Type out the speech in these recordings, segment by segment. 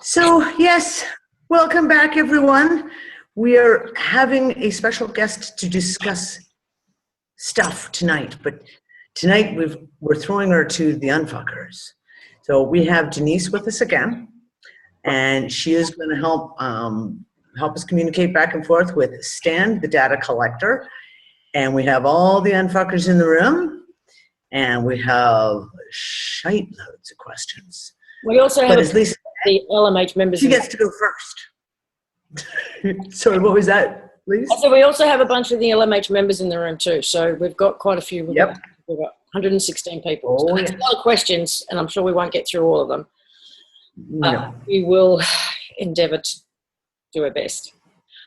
So, yes, welcome back, everyone. We are having a special guest to discuss stuff tonight, but tonight we're throwing her to the unfuckers. So we have Denise with us again, and she is going to help us communicate back and forth with Stan, the data collector, and we have all the unfuckers in the room, and we have shite loads of questions. We also have the LMH members. She gets to go first. Sorry, what was that, please? So we also have a bunch of the LMH members in the room too. So we've got quite a few. We've got 116 people. So that's a lot of questions, and I'm sure we won't get through all of them. No. We will endeavour to do our best.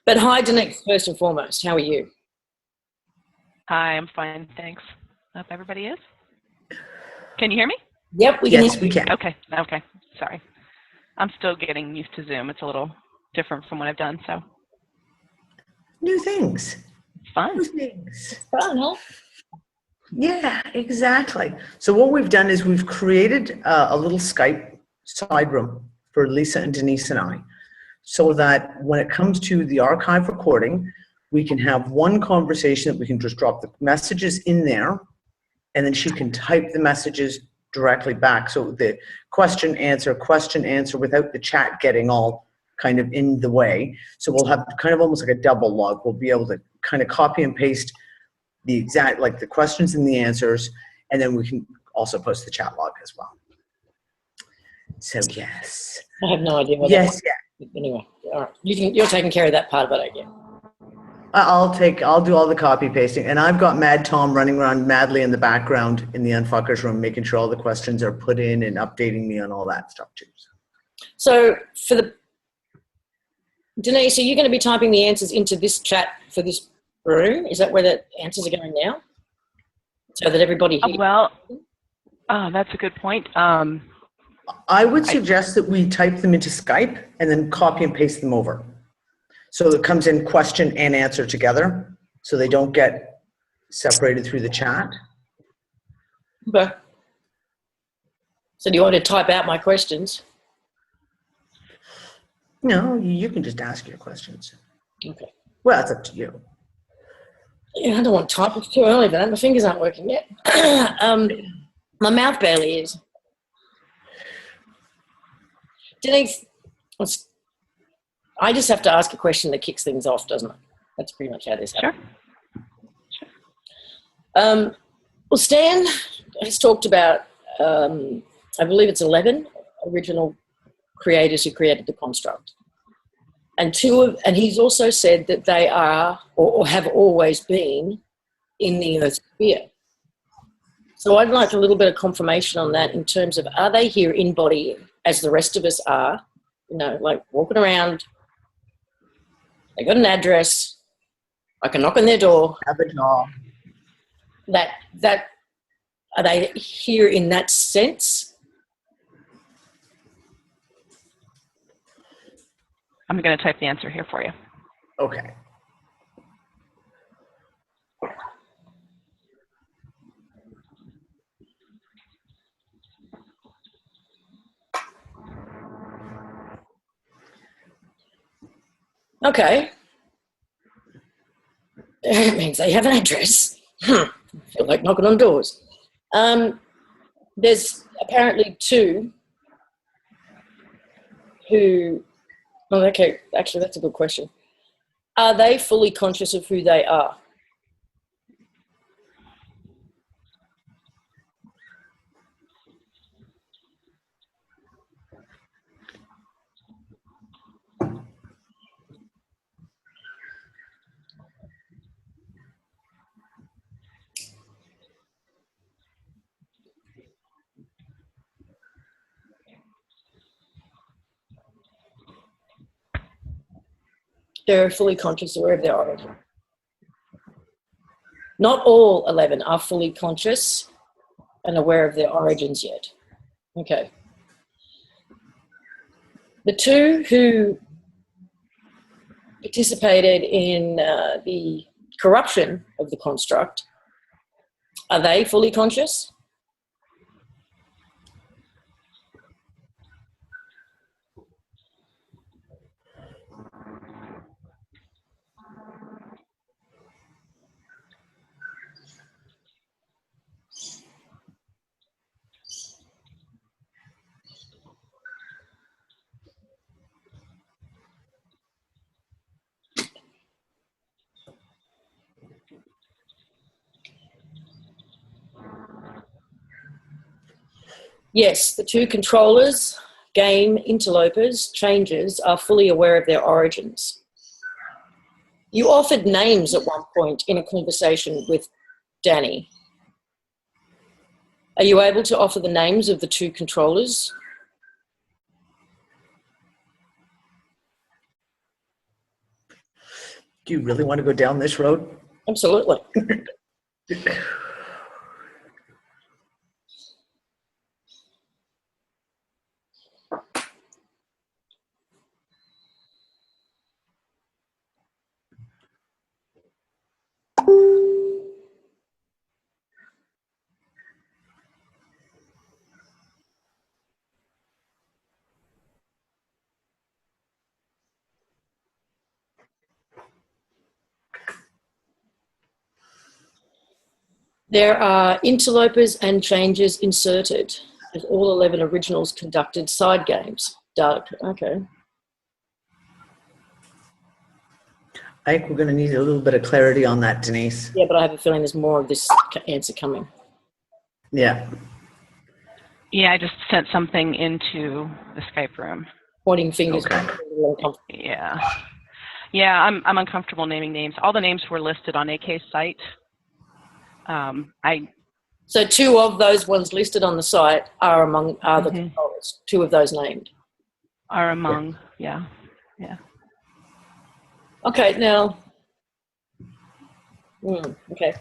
But hi, Denise, first and foremost. How are you? Hi, I'm fine, thanks. Hope everybody is. Can you hear me? Yep, we can. Yes, we can. Okay. Sorry. I'm still getting used to Zoom. It's a little different from what I've done, so. New things. Fun. New things. Fun, huh? Yeah, exactly. So what we've done is we've created a little Skype side room for Lisa and Denise and I, so that when it comes to the archive recording, we can have one conversation that we can just drop the messages in there, and then she can type the messages directly back. So the question answer without the chat getting all kind of in the way. So we'll have kind of almost like a double log. We'll be able to kind of copy and paste the exact, like the questions and the answers, and then we can also post the chat log as well. So yes. I have no idea what yes, that is. Anyway, all right. You're taking care of that part of it, I guess. I'll do all the copy pasting, and I've got Mad Tom running around madly in the background in the unfuckers room, making sure all the questions are put in and updating me on all that stuff too. So for Denise, are you going to be typing the answers into this chat for this room? Is that where the answers are going now? So that everybody hears? Well, that's a good point. I would suggest that we type them into Skype and then copy and paste them over. So it comes in question and answer together, so they don't get separated through the chat. Okay. So do you want to type out my questions? No, you can just ask your questions. Okay. Well, it's up to you. Yeah, I don't want to type. It's too early for that. My fingers aren't working yet. My mouth barely is. Denise, I just have to ask a question that kicks things off, doesn't it? That's pretty much how this happens. Sure. Well, Stan has talked about, I believe it's 11 original creators who created the construct. And he's also said that they are or have always been in the earthsphere. So I'd like a little bit of confirmation on that in terms of, are they here in body as the rest of us are, you know, like walking around? They got an address. I can knock on their door. Have a job. That are they here in that sense? I'm going to type the answer here for you. Okay. Okay. That means they have an address. I feel like knocking on doors. There's apparently two who, well, okay, actually that's a good question. Are they fully conscious of who they are? They're fully conscious, aware of their origin. Not all 11 are fully conscious and aware of their origins yet. Okay. The two who participated in the corruption of the construct, are they fully conscious? Yes, the two controllers, game interlopers, changers, are fully aware of their origins. You offered names at one point in a conversation with Dani. Are you able to offer the names of the two controllers? Do you really want to go down this road? Absolutely. There are interlopers and changers inserted, as all 11 originals conducted side games. Okay. I think we're going to need a little bit of clarity on that, Denise. Yeah, but I have a feeling there's more of this answer coming. Yeah. Yeah, I just sent something into the Skype room. Pointing fingers. Okay. Yeah. Yeah, I'm uncomfortable naming names. All the names were listed on AK's site. So two of those ones listed on the site are the controllers. Two of those named are among, yeah. Okay, now, okay.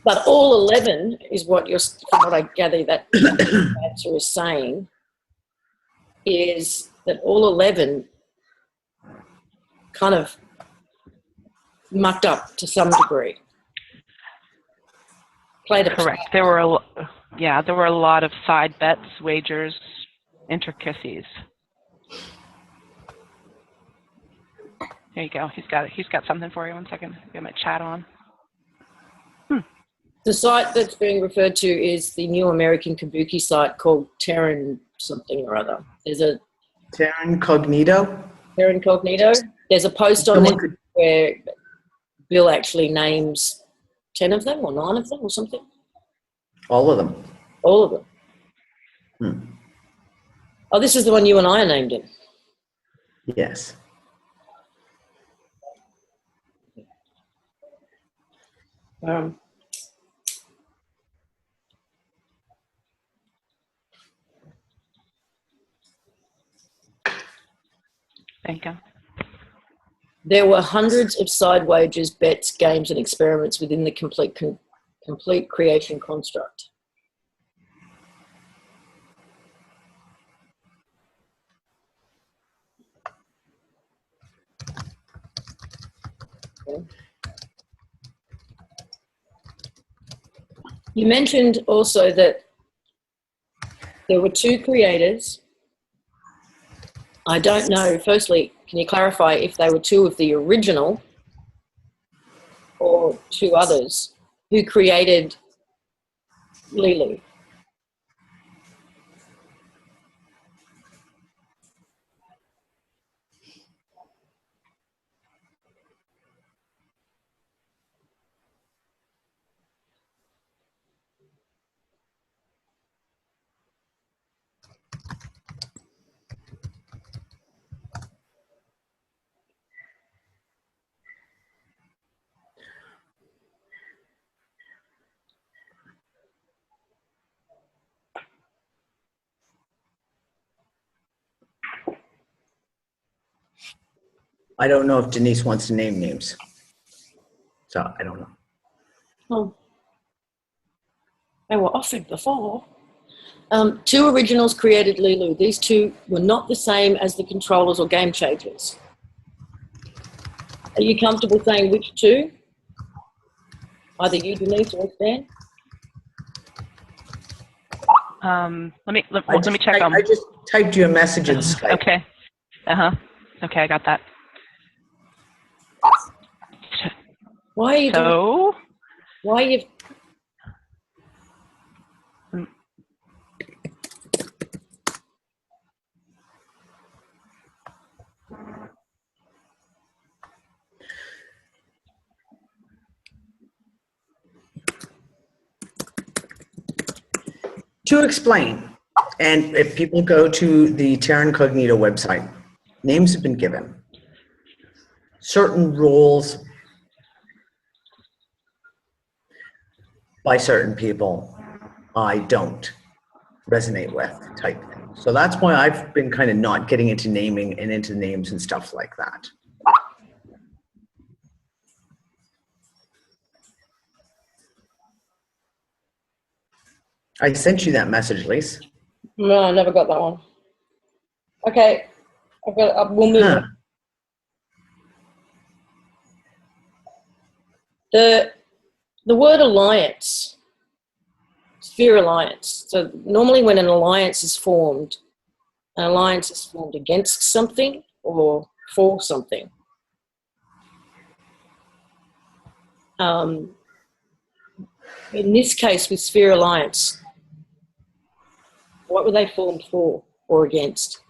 But all 11 is what you're, from what I gather that answer is saying, is that all 11 kind of mucked up to some degree. Played a Correct. There were a lot of side bets, wagers, intricacies. There you go. He's got it. He's got something for you. 1 second. Get my chat on. The site that's being referred to is the new American kabuki site called Terran something or other. There's a Terran Cognito. Terran Cognito. There's a post on there where Bill actually names 10 of them or 9 of them or something. All of them. All of them. Oh, this is the one you and I are named in. Yes. Thank you. There were hundreds of side wagers, bets, games, and experiments within the complete creation construct. Okay. You mentioned also that there were 2 creators. I don't know, firstly, can you clarify if they were 2 of the original or 2 others who created Lulu? I don't know if Denise wants to name names. So I don't know. Oh, they were offered before. 2 originals created Lulu. These 2 were not the same as the controllers or game changers. Are you comfortable saying which 2? Either you, Denise, or Stan? Let me check on. I just typed you a message in Skype. Okay. Okay, I got that. Why are you doing? Why are you? To explain, and if people go to the Terra Incognito website, names have been given. Certain roles by certain people I don't resonate with type thing. So that's why I've been kind of not getting into naming and into names and stuff like that. I sent you that message, Lise. No, I never got that one. Okay, we'll move on. The word alliance, sphere alliance. So normally when an alliance is formed against something or for something. In this case with sphere alliance, what were they formed for or against?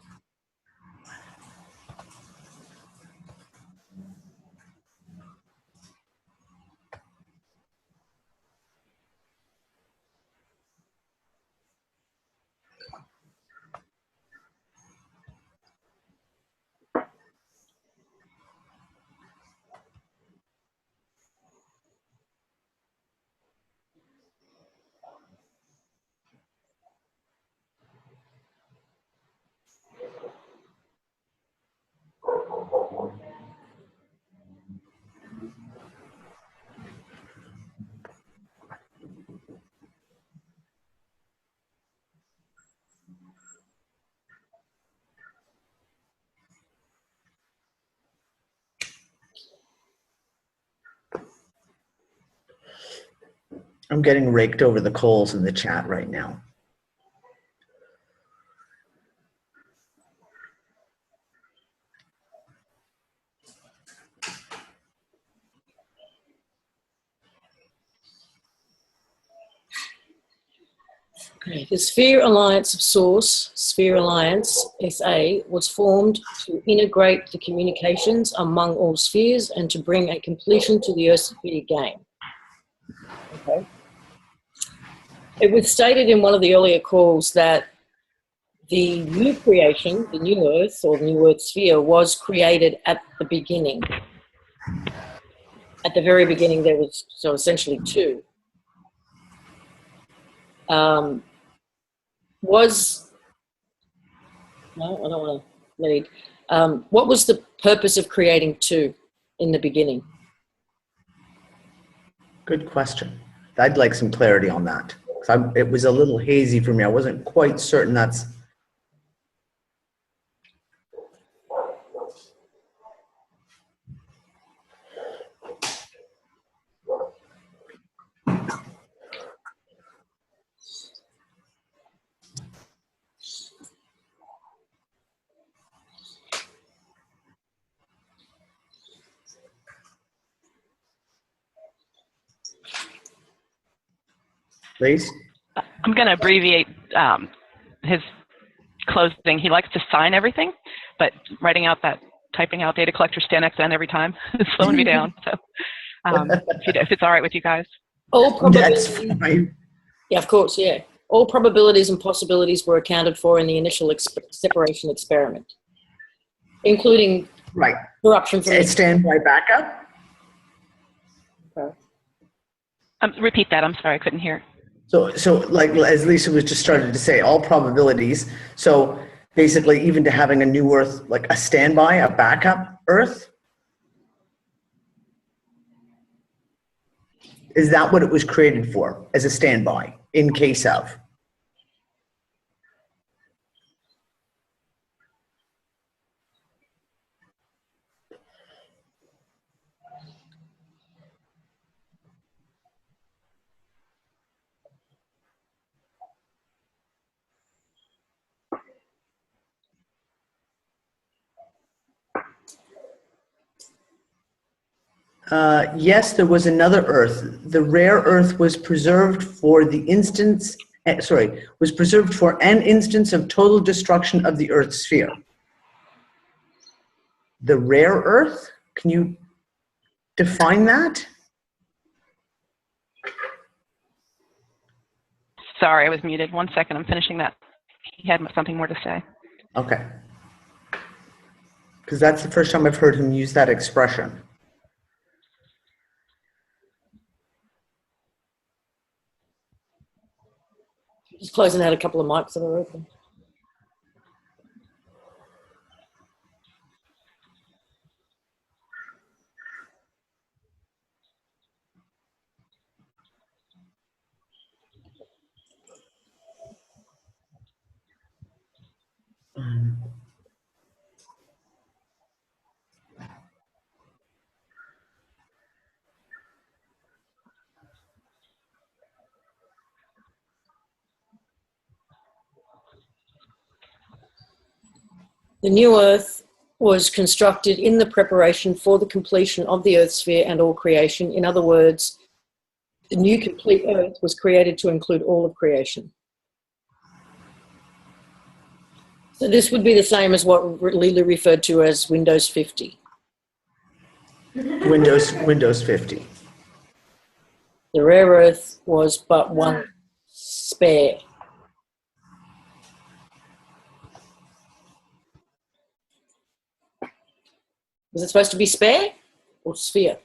I'm getting raked over the coals in the chat right now. Okay. The Sphere Alliance of Source, Sphere Alliance SA, was formed to integrate the communications among all spheres and to bring a completion to the earthsphere game. Okay. It was stated in one of the earlier calls that the new creation, the new Earth or the new Earth sphere, was created at the beginning. At the very beginning, there was, so essentially two. No, I don't want to lead. What was the purpose of creating two in the beginning? Good question. I'd like some clarity on that. It was a little hazy for me. I wasn't quite certain that's... Please? I'm going to abbreviate his closing. He likes to sign everything, but typing out data collector stan XN every time is slowing me down. So if it's all right with you guys. All probabilities. That's fine. Yeah, of course, yeah. All probabilities and possibilities were accounted for in the initial separation experiment, including corruption from standby backup? Okay. Repeat that. I'm sorry, I couldn't hear. So like as Lisa was just starting to say, all probabilities. So basically, even to having a new Earth, like a standby, a backup Earth. Is that what it was created for, as a standby, in case of? Yes, there was another Earth. The rare Earth was preserved for the instance, was preserved for an instance of total destruction of the Earth sphere. The rare Earth? Can you define that? Sorry, I was muted. 1 second, I'm finishing that. He had something more to say. Okay. Because that's the first time I've heard him use that expression. Just closing out a couple of mics that are open. The new Earth was constructed in the preparation for the completion of the earthsphere and all creation. In other words, the new complete Earth was created to include all of creation. So this would be the same as what Lila referred to as Windows 50. Windows 50. The rare earth was but one spare. Was it supposed to be spare or sphere?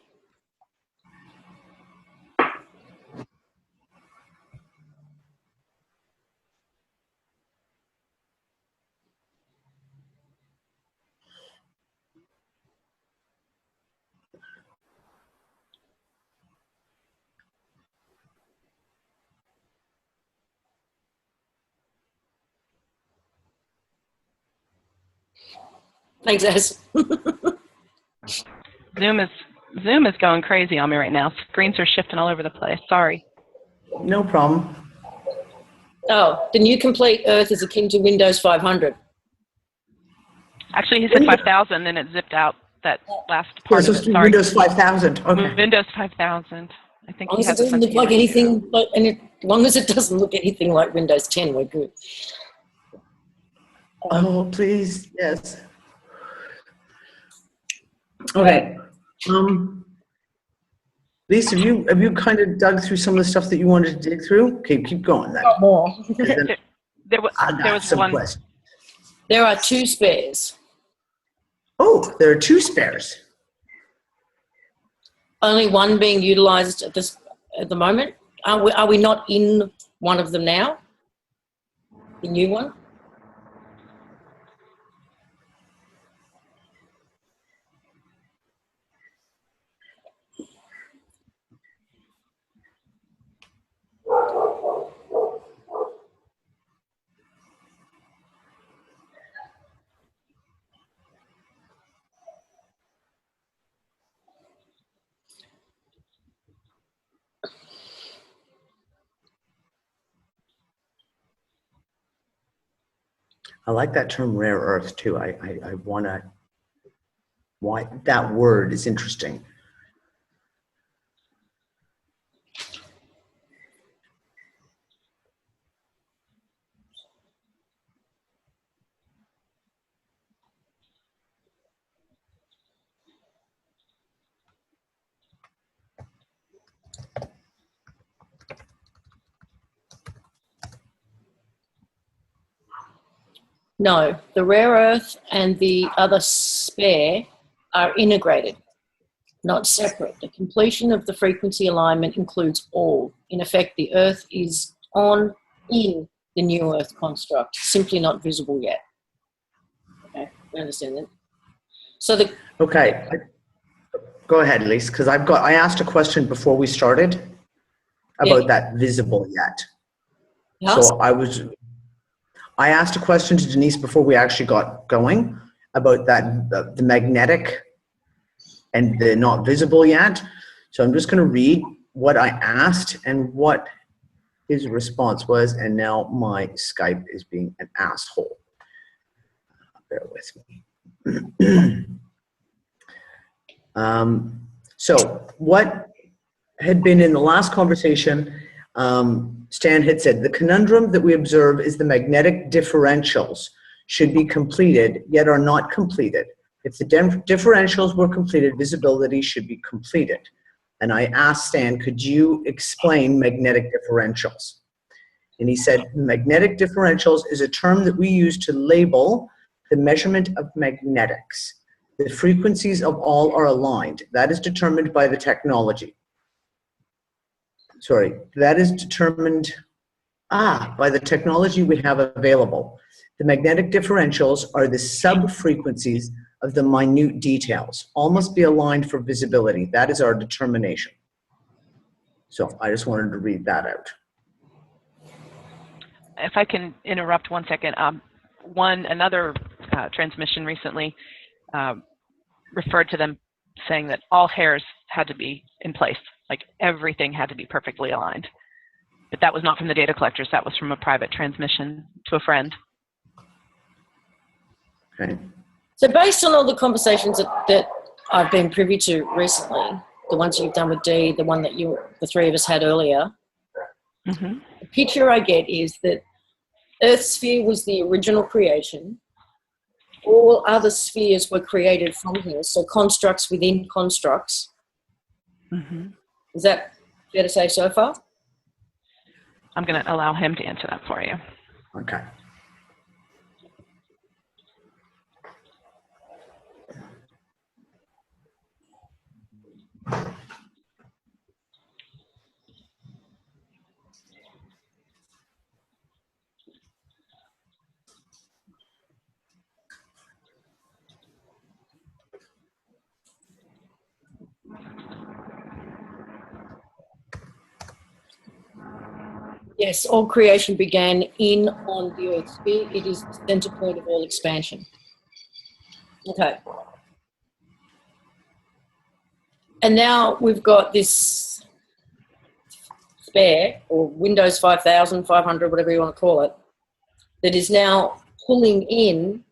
Thanks, Az. Zoom is going crazy on me right now. Screens are shifting all over the place. Sorry. No problem. Oh, the new complete Earth is akin to Windows 500. Actually, he said 5,000, then it zipped out that last part of it. Sorry. Windows 5000. Okay. Windows 5,000. I think As long as it doesn't look like anything, as long as it doesn't look anything like Windows 10, we're good. Oh, please, yes. Okay. Lisa, have you kind of dug through some of the stuff that you wanted to dig through? Okay, keep going then. Not more. There was some one. questions. There are two spares. Oh, there are two spares. Only one being utilized at the moment. Are we not in one of them now? The new one? I like that term rare earth too. I want to, why that word is interesting. No, the rare earth and the other spare are integrated, not separate. The completion of the frequency alignment includes all. In effect, the earth is in the new earth construct, simply not visible yet. Okay, you understand that? So Okay, go ahead, Lisa, because I asked a question before we started about that visible yet. Yes? So I asked a question to Denise before we actually got going about that, the magnetic and the not visible yet. So I'm just going to read what I asked and what his response was. And now my Skype is being an asshole. Bear with me. So what had been in the last conversation, Stan had said, the conundrum that we observe is the magnetic differentials should be completed, yet are not completed. If the differentials were completed, visibility should be completed. And I asked Stan, could you explain magnetic differentials? And he said, magnetic differentials is a term that we use to label the measurement of magnetics. The frequencies of all are aligned. That is determined by the technology. Sorry, that is determined by the technology we have available. The magnetic differentials are the sub-frequencies of the minute details. All must be aligned for visibility. That is our determination. So I just wanted to read that out. If I can interrupt 1 second, another transmission recently referred to them saying that all hairs had to be in place, like everything had to be perfectly aligned. But that was not from the data collectors, that was from a private transmission to a friend. Okay. So based on all the conversations that I've been privy to recently, the ones you've done with Dee, the one that the three of us had earlier, the picture I get is that earthsphere was the original creation. All other spheres were created from here, so constructs within constructs. Is that fair to say so far? I'm going to allow him to answer that for you. Okay. Yes, all creation began on the earth sphere. It is the center point of all expansion. Okay. And now we've got this spare, or Windows 5000, 500, whatever you want to call it, that is now pulling in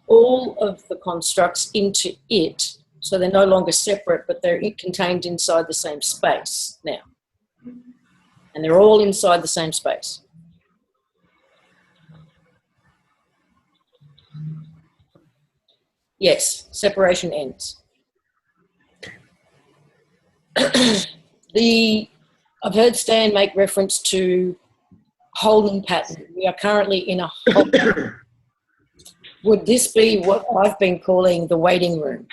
all of the constructs into it. So they're no longer separate, but they're contained inside the same space now. And they're all inside the same space. Yes, separation ends. I've heard Stan make reference to holding pattern. We are currently in a hold pattern. Would this be what I've been calling the waiting room?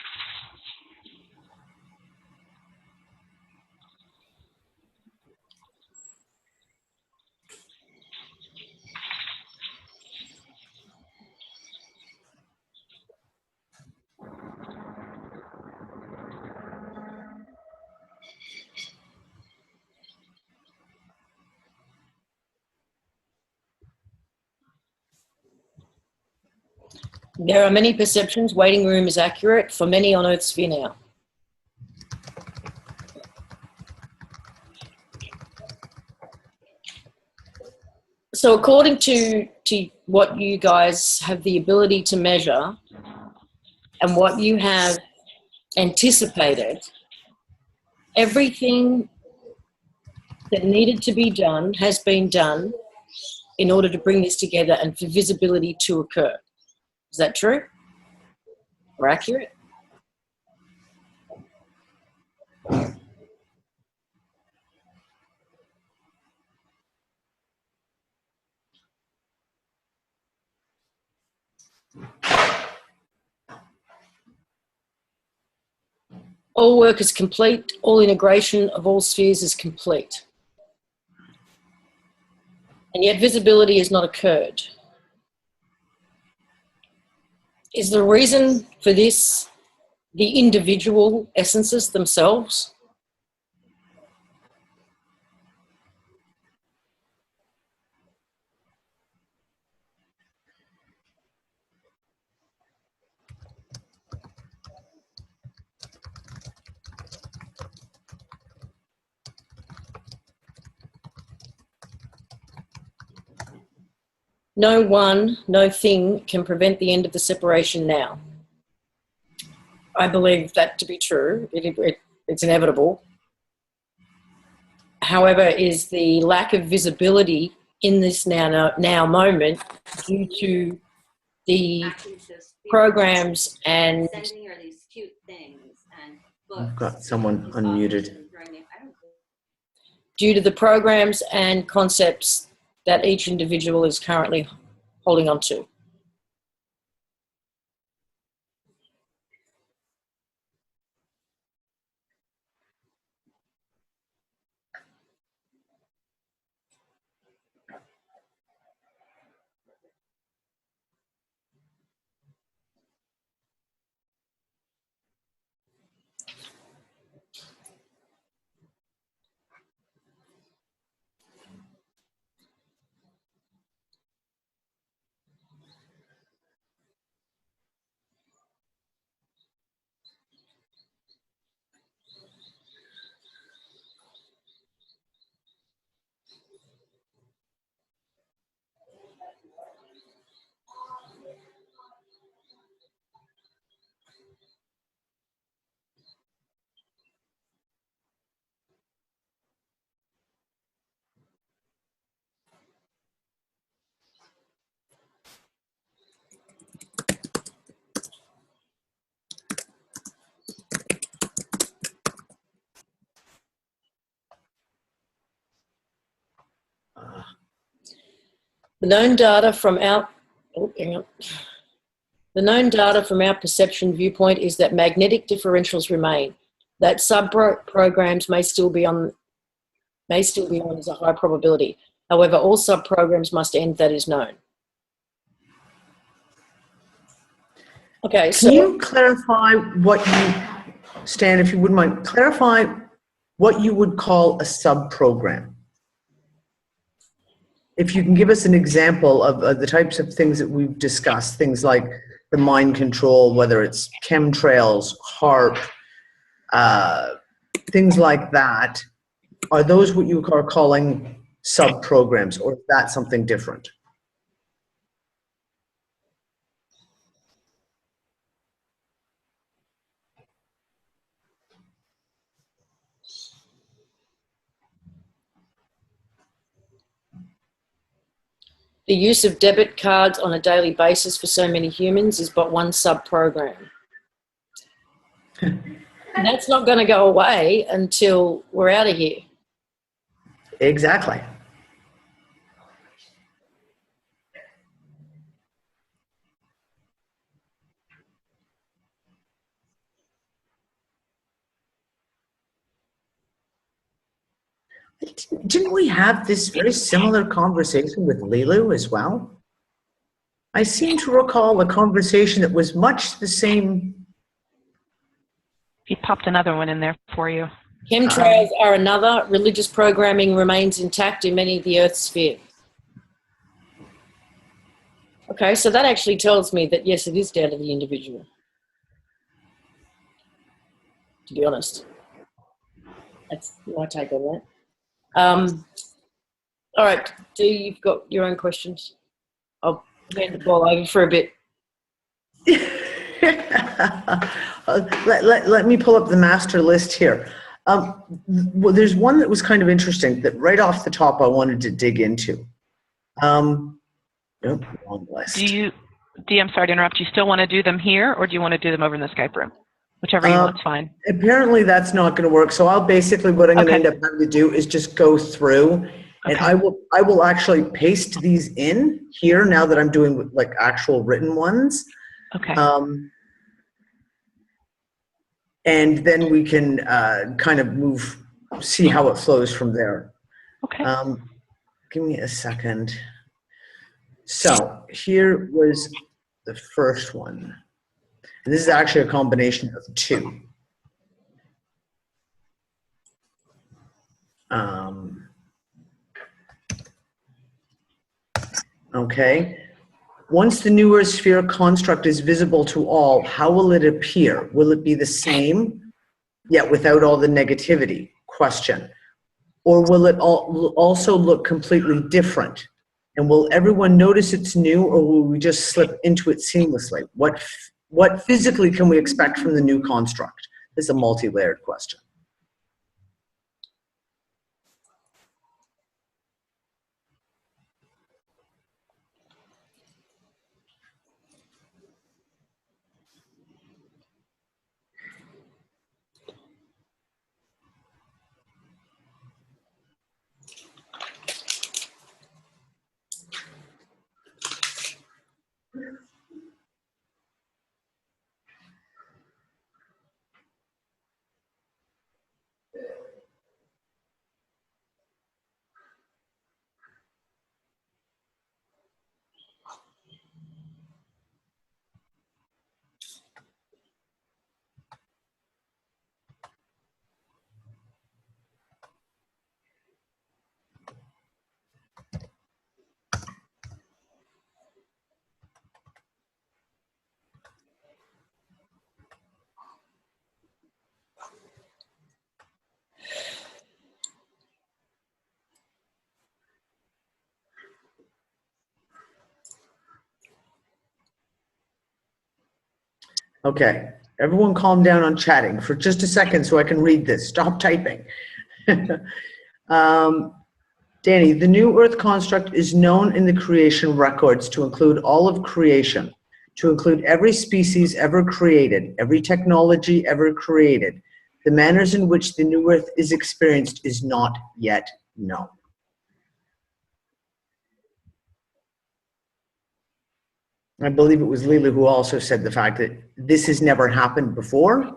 There are many perceptions. Waiting room is accurate for many on earthsphere now. So according to what you guys have the ability to measure and what you have anticipated, everything that needed to be done has been done in order to bring this together and for visibility to occur. Is that true or accurate? All work is complete. All integration of all spheres is complete. And yet visibility has not occurred. Is the reason for this the individual essences themselves? No one, no thing can prevent the end of the separation now. I believe that to be true. It's inevitable. However, is the lack of visibility in this now moment due to the programs and... Sending her these cute things and books. I've got someone unmuted. Due to the programs and concepts that each individual is currently holding on to. The known data from our The known data from our perception viewpoint is that magnetic differentials remain. That sub-programs may still be on as a high probability. However, all sub-programs must end, that is known. Okay, so Can you clarify what you, Stan, if you wouldn't mind, clarify what you would call a sub-program? If you can give us an example of the types of things that we've discussed, things like the mind control, whether it's chemtrails, HARP, things like that, are those what you are calling sub-programs, or is that something different? the use of debit cards on a daily basis for so many humans is but one sub-program. That's not going to go away until we're out of here. Exactly. Didn't we have this very similar conversation with Lilu as well? I seem to recall a conversation that was much the same. He popped another one in there for you. Chemtrails are another. Religious programming remains intact in many of the Earth's sphere. Okay, so that actually tells me that, yes, it is down to the individual, to be honest. That's my take on that. All right, Dee, you've got your own questions. I'll hand the ball over for a bit. Let me pull up the master list here. Well, there's one that was kind of interesting that right off the top I wanted to dig into. Wrong list. Dee, I'm sorry to interrupt. Do you still want to do them here, or do you want to do them over in the Skype room? Whichever you want, fine. Apparently that's not going to work. So I'll basically, what I'm going to end up having to do is just go through, and I will actually paste these in here now that I'm doing like actual written ones. Okay. And then we can kind of see how it flows from there. Okay. Give me a second. So here was the first one. And this is actually a combination of two. Okay. Once the new earthsphere construct is visible to all, how will it appear? Will it be the same, yet without all the negativity? Question. Or will it also look completely different? And will everyone notice it's new, or will we just slip into it seamlessly? What physically can we expect from the new construct? This is a multi-layered question. Okay, everyone calm down on chatting for just a second so I can read this. Stop typing. Dani, the new Earth construct is known in the creation records to include all of creation, to include every species ever created, every technology ever created. The manners in which the new Earth is experienced is not yet known. I believe it was Lila who also said the fact that this has never happened before.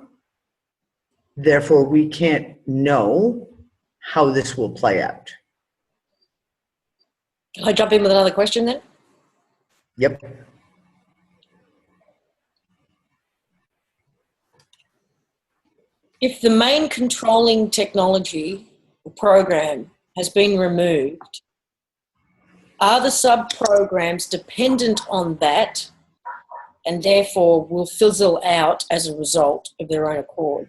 Therefore, we can't know how this will play out. Can I jump in with another question then? Yep. If the main controlling technology or program has been removed, are the sub-programs dependent on that and therefore will fizzle out as a result of their own accord?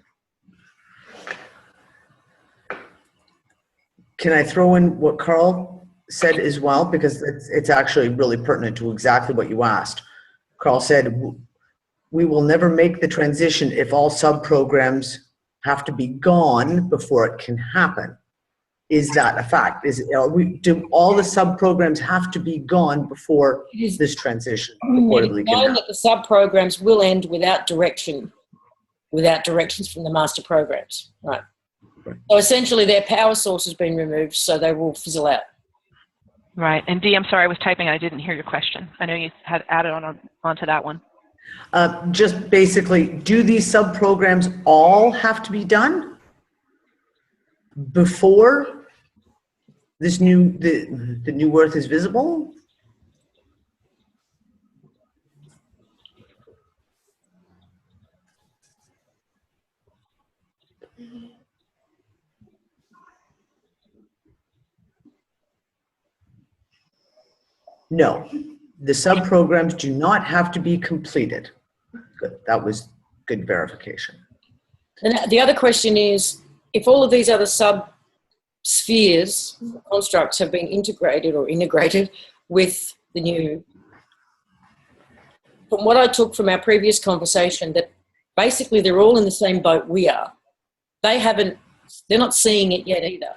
Can I throw in what Carl said as well? Because it's actually really pertinent to exactly what you asked. Carl said, we will never make the transition if all sub-programs have to be gone before it can happen. Is that a fact? Do all the sub-programs have to be gone before this transition reportedly can happen? That the sub-programs will end without direction, without directions from the master programs, right? So essentially their power source has been removed, so they will fizzle out. Right. And Dee, I'm sorry, I was typing. I didn't hear your question. I know you had added onto that one. Just basically, do these sub-programs all have to be done before this the new Earth is visible? No, the sub-programs do not have to be completed. Good, that was good verification. And the other question is, if all of these other sub-spheres, constructs have been integrated with the new, from what I took from our previous conversation, that basically they're all in the same boat we are. They're not seeing it yet either,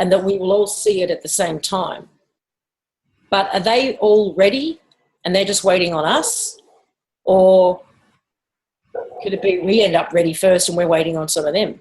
and that we will all see it at the same time. But are they all ready and they're just waiting on us? Or could it be we end up ready first and we're waiting on some of them?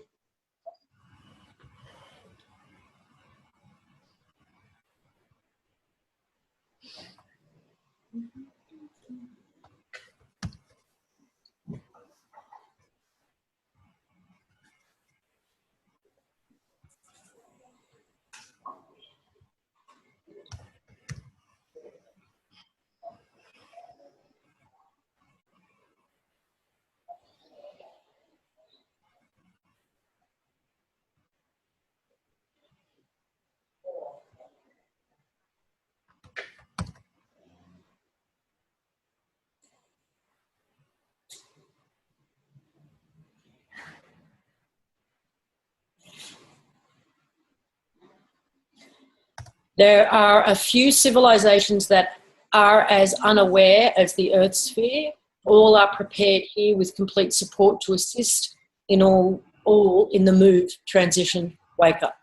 There are a few civilizations that are as unaware as the Earth sphere. All are prepared here with complete support to assist in all in the move, transition, wake up.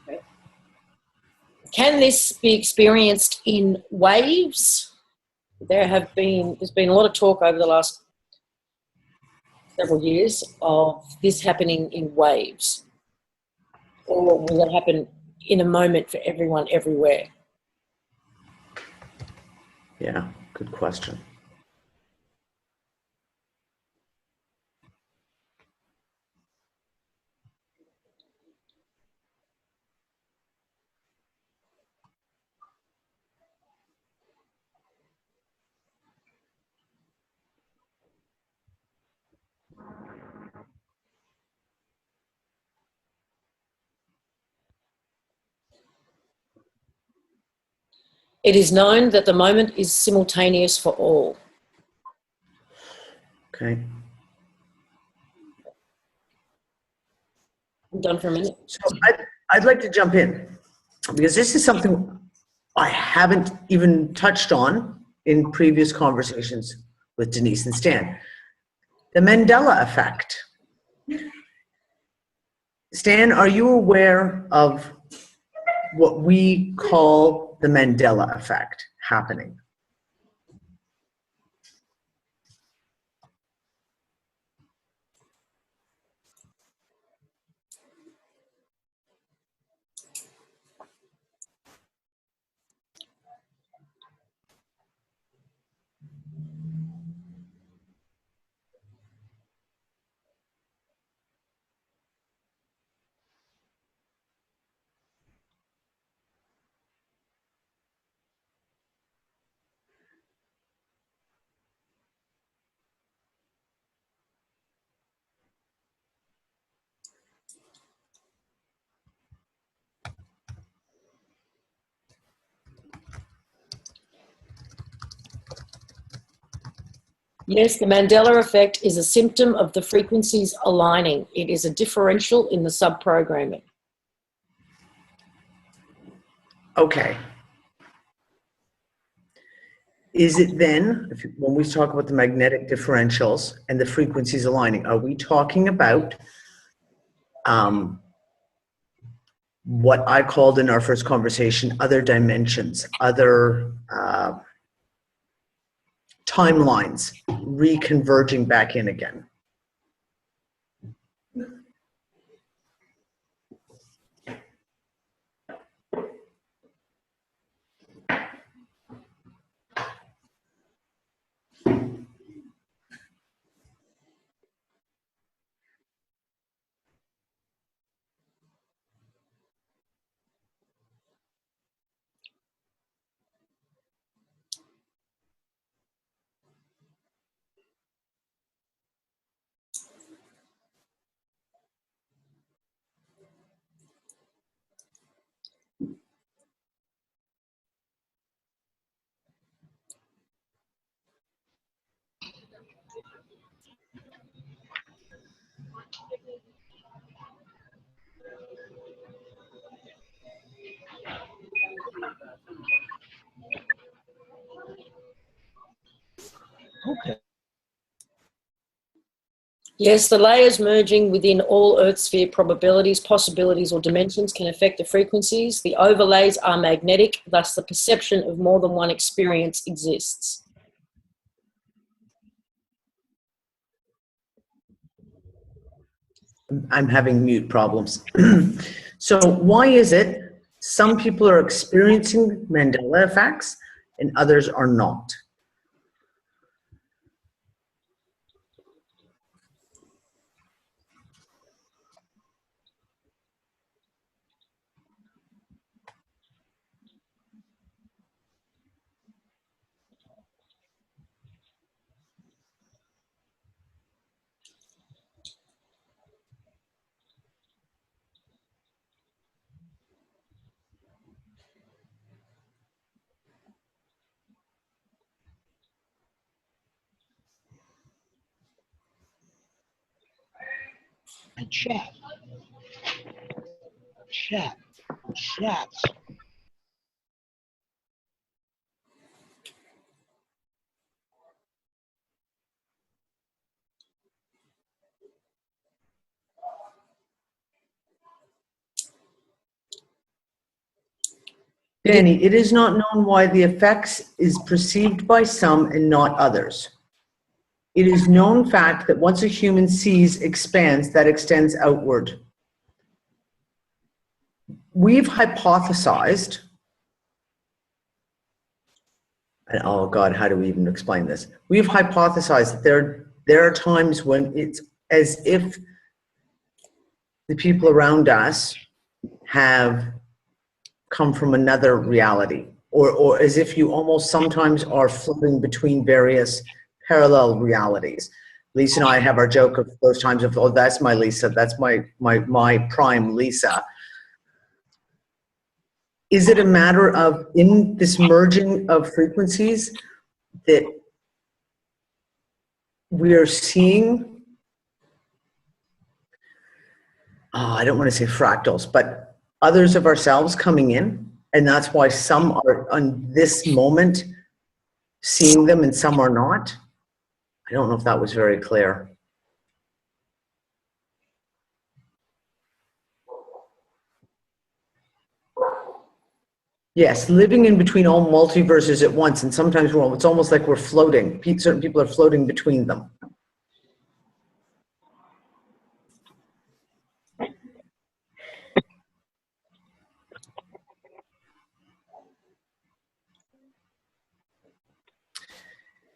Okay. Can this be experienced in waves? There's been a lot of talk over the last several years of this happening in waves. Or will it happen in a moment for everyone everywhere? Yeah. Good question. It is known that the moment is simultaneous for all. Okay. I'm done for a minute. So I'd like to jump in because this is something I haven't even touched on in previous conversations with Denise and Stan. The Mandela effect. Stan, are you aware of what we call the Mandela effect happening? Yes, the Mandela effect is a symptom of the frequencies aligning. It is a differential in the subprogramming. Okay. Is it then, when we talk about the magnetic differentials and the frequencies aligning, are we talking about what I called in our first conversation, other dimensions, other timelines, reconverging back in again? Okay. Yes, the layers merging within all earthsphere probabilities, possibilities, or dimensions can affect the frequencies. The overlays are magnetic, thus the perception of more than one experience exists. I'm having mute problems. So why is it some people are experiencing Mandela effects and others are not? And chat. Chats. Dani, it is not known why the effects is perceived by some and not others. It is known fact that once a human sees expands, that extends outward. We've hypothesized and oh God, how do we even explain this? We've hypothesized that there are times when it's as if the people around us have come from another reality, or as if you almost sometimes are floating between various parallel realities. Lisa and I have our joke of those times of, oh, that's my Lisa, that's my prime Lisa. Is it a matter of, in this merging of frequencies, that we are seeing, I don't want to say fractals, but others of ourselves coming in, and that's why some are on this moment seeing them and some are not? I don't know if that was very clear. Yes, living in between all multiverses at once, and sometimes it's almost like we're floating. Certain people are floating between them.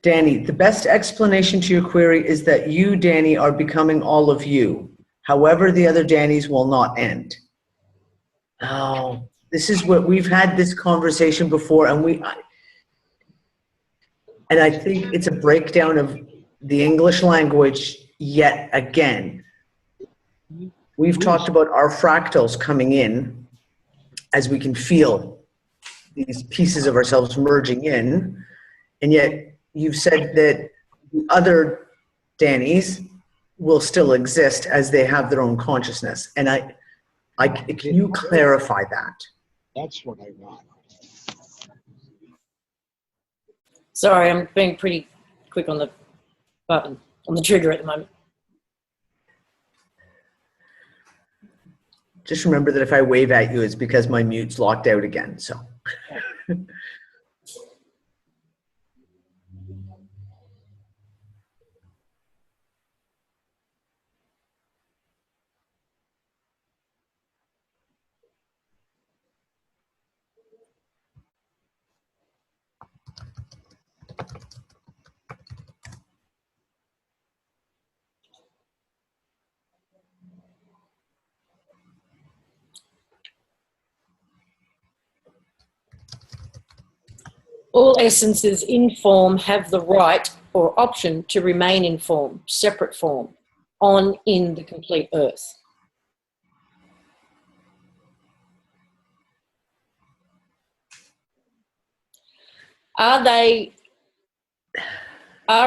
Dani, the best explanation to your query is that you, Dani, are becoming all of you. However, the other Danis will not end. Oh, this is what we've had this conversation before, and I think it's a breakdown of the English language yet again. We've talked about our fractals coming in as we can feel these pieces of ourselves merging in, and yet you've said that the other Danis will still exist as they have their own consciousness. And can you clarify that? That's what I want. Sorry, I'm being pretty quick on the button, on the trigger at the moment. Just remember that if I wave at you, it's because my mute's locked out again, so. All essences in form have the right or option to remain in form, separate form, on in the complete earth. Are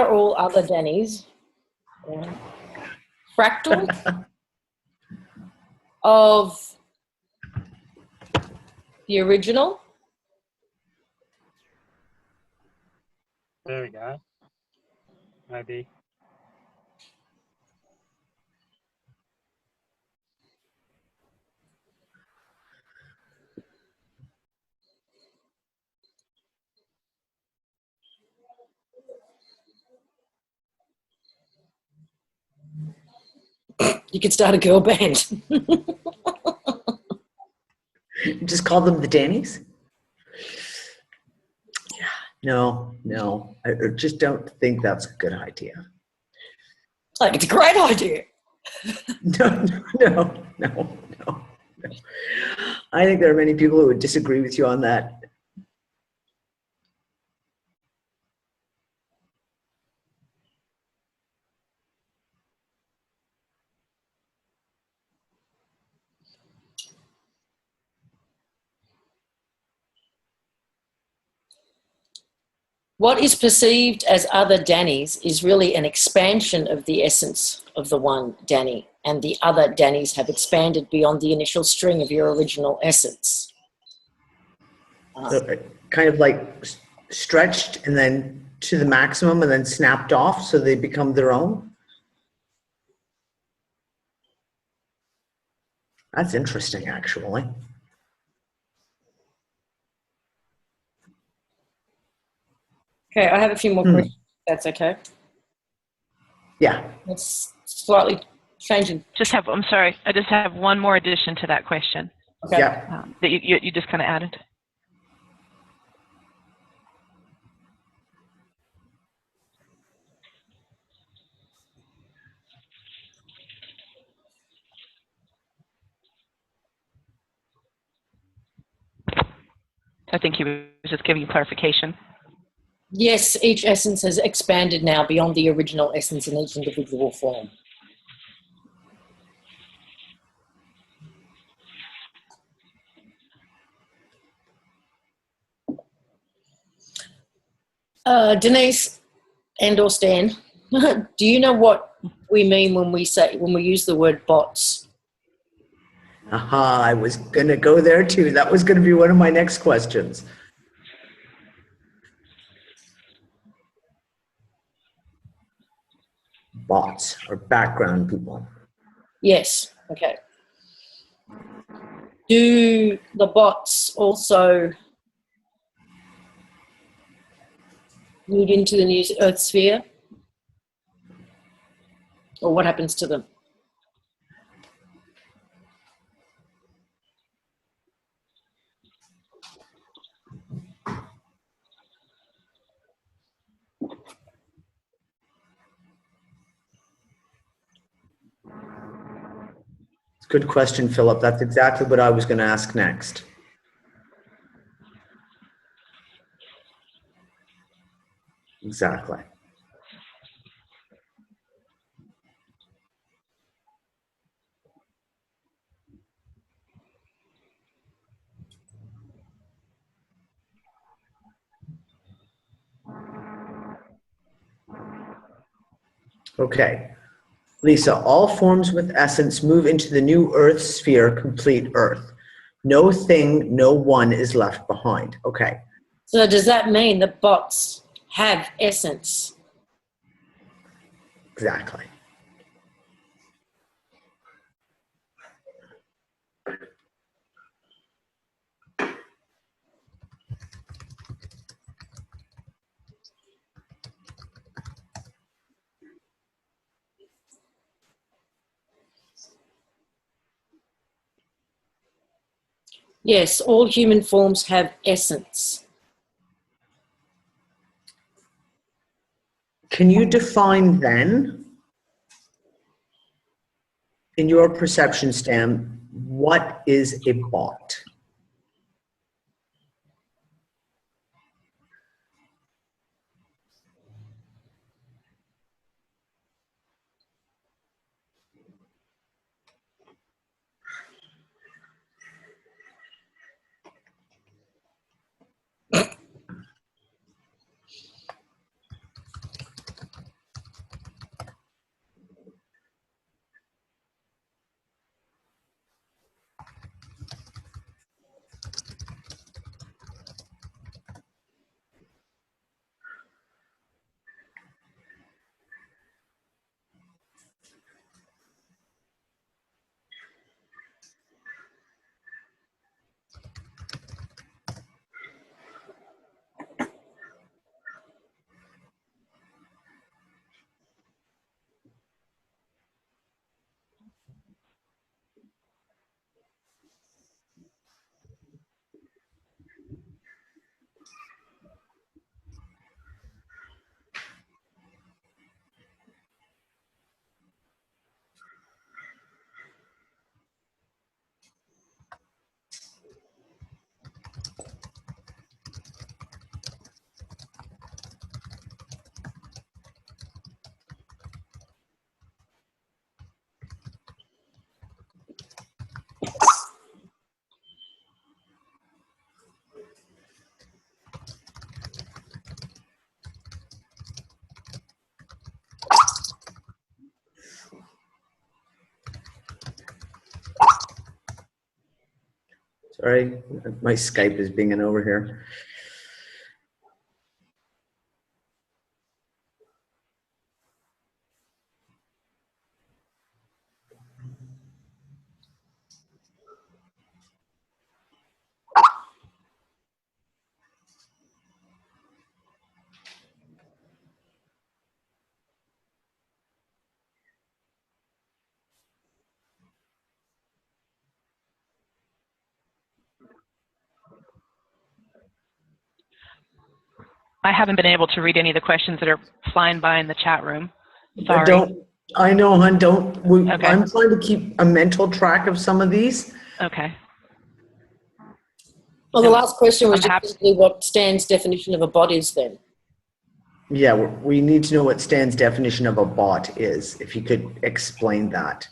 all other Danis fractal of the original? There we go. Maybe. You could start a girl band. Just call them the Danis? No, I just don't think that's a good idea. I think it's a great idea. No. I think there are many people who would disagree with you on that. What is perceived as other Danis is really an expansion of the essence of the one Dani, and the other Danis have expanded beyond the initial string of your original essence. So kind of like stretched and then to the maximum and then snapped off so they become their own? That's interesting, actually. Okay, I have a few more questions, if that's okay. Yeah. Let's slightly change it. I'm sorry, I just have one more addition to that question. Okay. Yeah. That you just kind of added. I think he was just giving you clarification. Yes, each essence has expanded now beyond the original essence in each individual form. Denise and or Stan, do you know what we mean when we use the word bots? Aha, I was going to go there too. That was going to be one of my next questions. Bots or background people. Yes. Okay. Do the bots also move into the new earth sphere? Or what happens to them? Good question, Philip. That's exactly what I was going to ask next. Exactly. Okay. Lisa, all forms with essence move into the new earth sphere, complete earth. No thing, no one is left behind. Okay. So does that mean that bots have essence? Exactly. Yes, all human forms have essence. Can you define then, in your perception, Stan, what is a bot? Sorry, my Skype is binging over here. I haven't been able to read any of the questions that are flying by in the chat room. Sorry. I know, hon, Okay. I'm trying to keep a mental track of some of these. Okay. Well, the last question was I'm just happy. basically what Stan's definition of a bot is then. Yeah, we need to know what Stan's definition of a bot is, if you could explain that.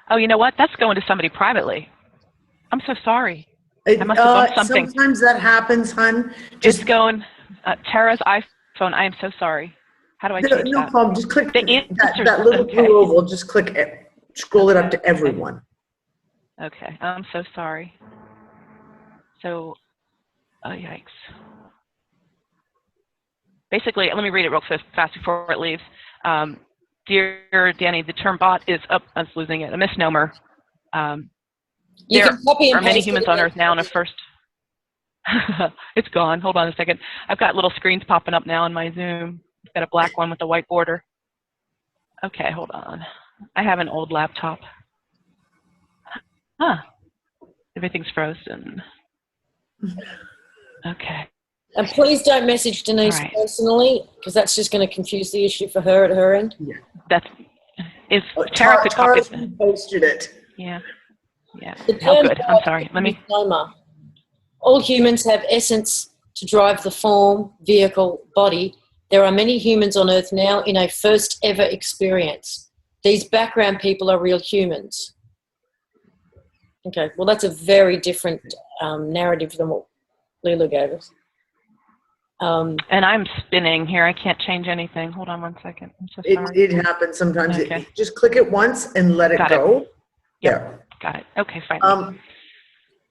Oh, you know what? That's going to somebody privately. I'm so sorry. I must have bumped something. Sometimes that happens, hon. It's going, Tara's iPhone. I am so sorry. How do I change No that? problem. Just click The that little okay. blue oval. Just click it. Scroll it up to everyone. Okay, I'm so sorry. So, oh, yikes. Basically, let me read it real fast before it leaves. Dear Dani, the term bot is up. I was losing it. A misnomer. You There can copy and are many paste humans it on Earth now in a first. It's gone. Hold on a second. I've got little screens popping up now on my Zoom. I've got a black one with a white border. Okay, hold on. I have an old laptop. Huh. Everything's frozen. Okay. And please don't message Denise All right. personally, because that's just going to confuse the issue for her at her end. Yeah. That's if Tara could copy Tara's posted it. Yeah. Yeah. The Oh, term good. I'm bot sorry. is Let a me. misnomer. All humans have essence to drive the form, vehicle, body. There are many humans on Earth now in a first ever experience. These background people are real humans. Okay, well, that's a very different narrative than what Leela gave us. And I'm spinning here. I can't change anything. Hold on one second. I'm so sorry. It happens sometimes. Okay. Just click it once and let it Got it. go. Yep. There. Got it. Okay, fine.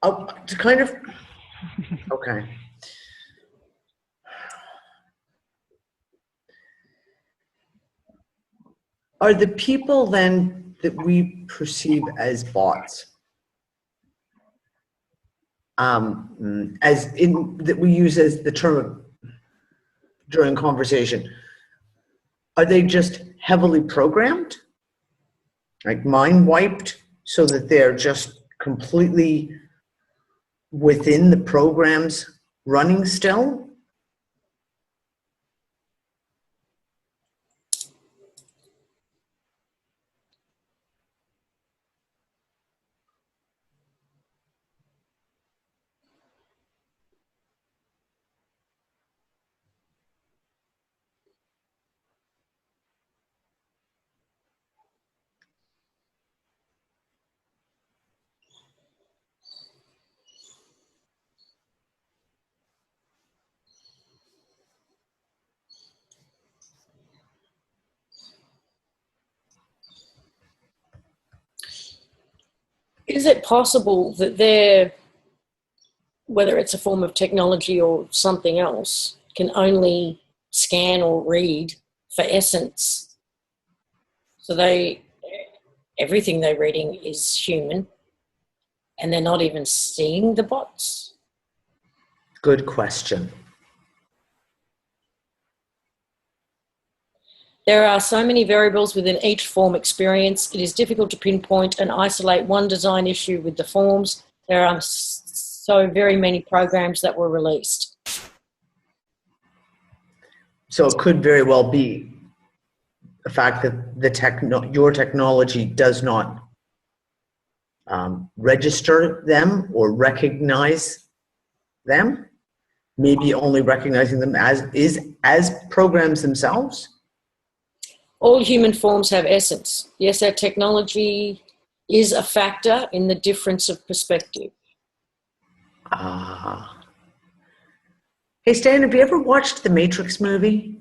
To kind of. Okay. Are the people then that we perceive as bots, as in that we use as the term during conversation, are they just heavily programmed, like mind wiped, so that they're just completely within the programs running still? Is it possible that they're, whether it's a form of technology or something else, can only scan or read for essence? So everything they're reading is human, and they're not even seeing the bots? Good question. There are so many variables within each form experience. It is difficult to pinpoint and isolate one design issue with the forms. There are so very many programs that were released. So it could very well be the fact that your technology does not register them or recognize them, maybe only recognizing them as programs themselves. All human forms have essence. Yes, our technology is a factor in the difference of perspective. Hey, Stan, have you ever watched the Matrix movie?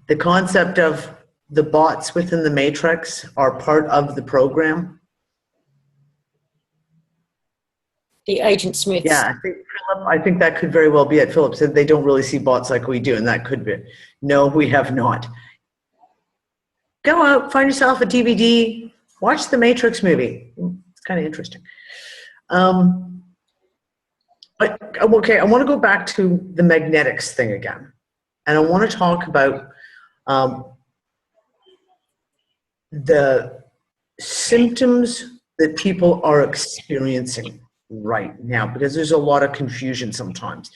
The concept of the bots within the Matrix are part of the program. The Agent Smiths. Yeah, I think that could very well be it. Philip said they don't really see bots like we do, and that could be. No, we have not. Go out, find yourself a DVD, watch the Matrix movie. It's kind of interesting. But okay, I want to go back to the magnetics thing again, and I want to talk about the symptoms that people are experiencing right now, because there's a lot of confusion sometimes.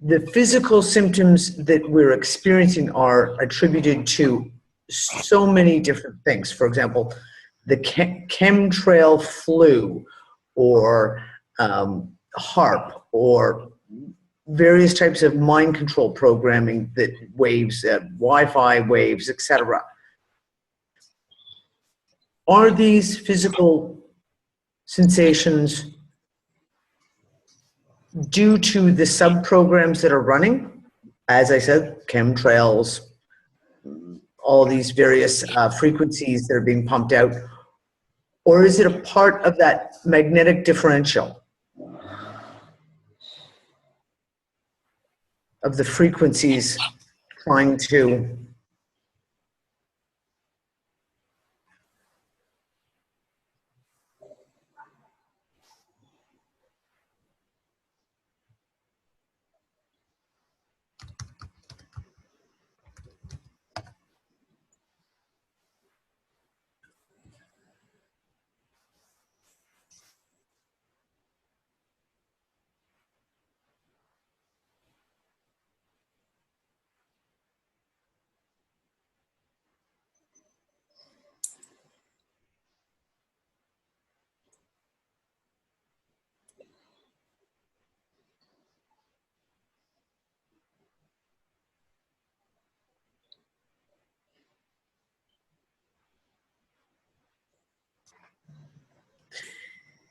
The physical symptoms that we're experiencing are attributed to so many different things. For example, the chemtrail flu, or HARP, or various types of mind control programming, that waves, Wi-Fi waves, etc. Are these physical sensations due to the sub-programs that are running? As I said, chemtrails, all these various frequencies that are being pumped out. Or is it a part of that magnetic differential of the frequencies trying to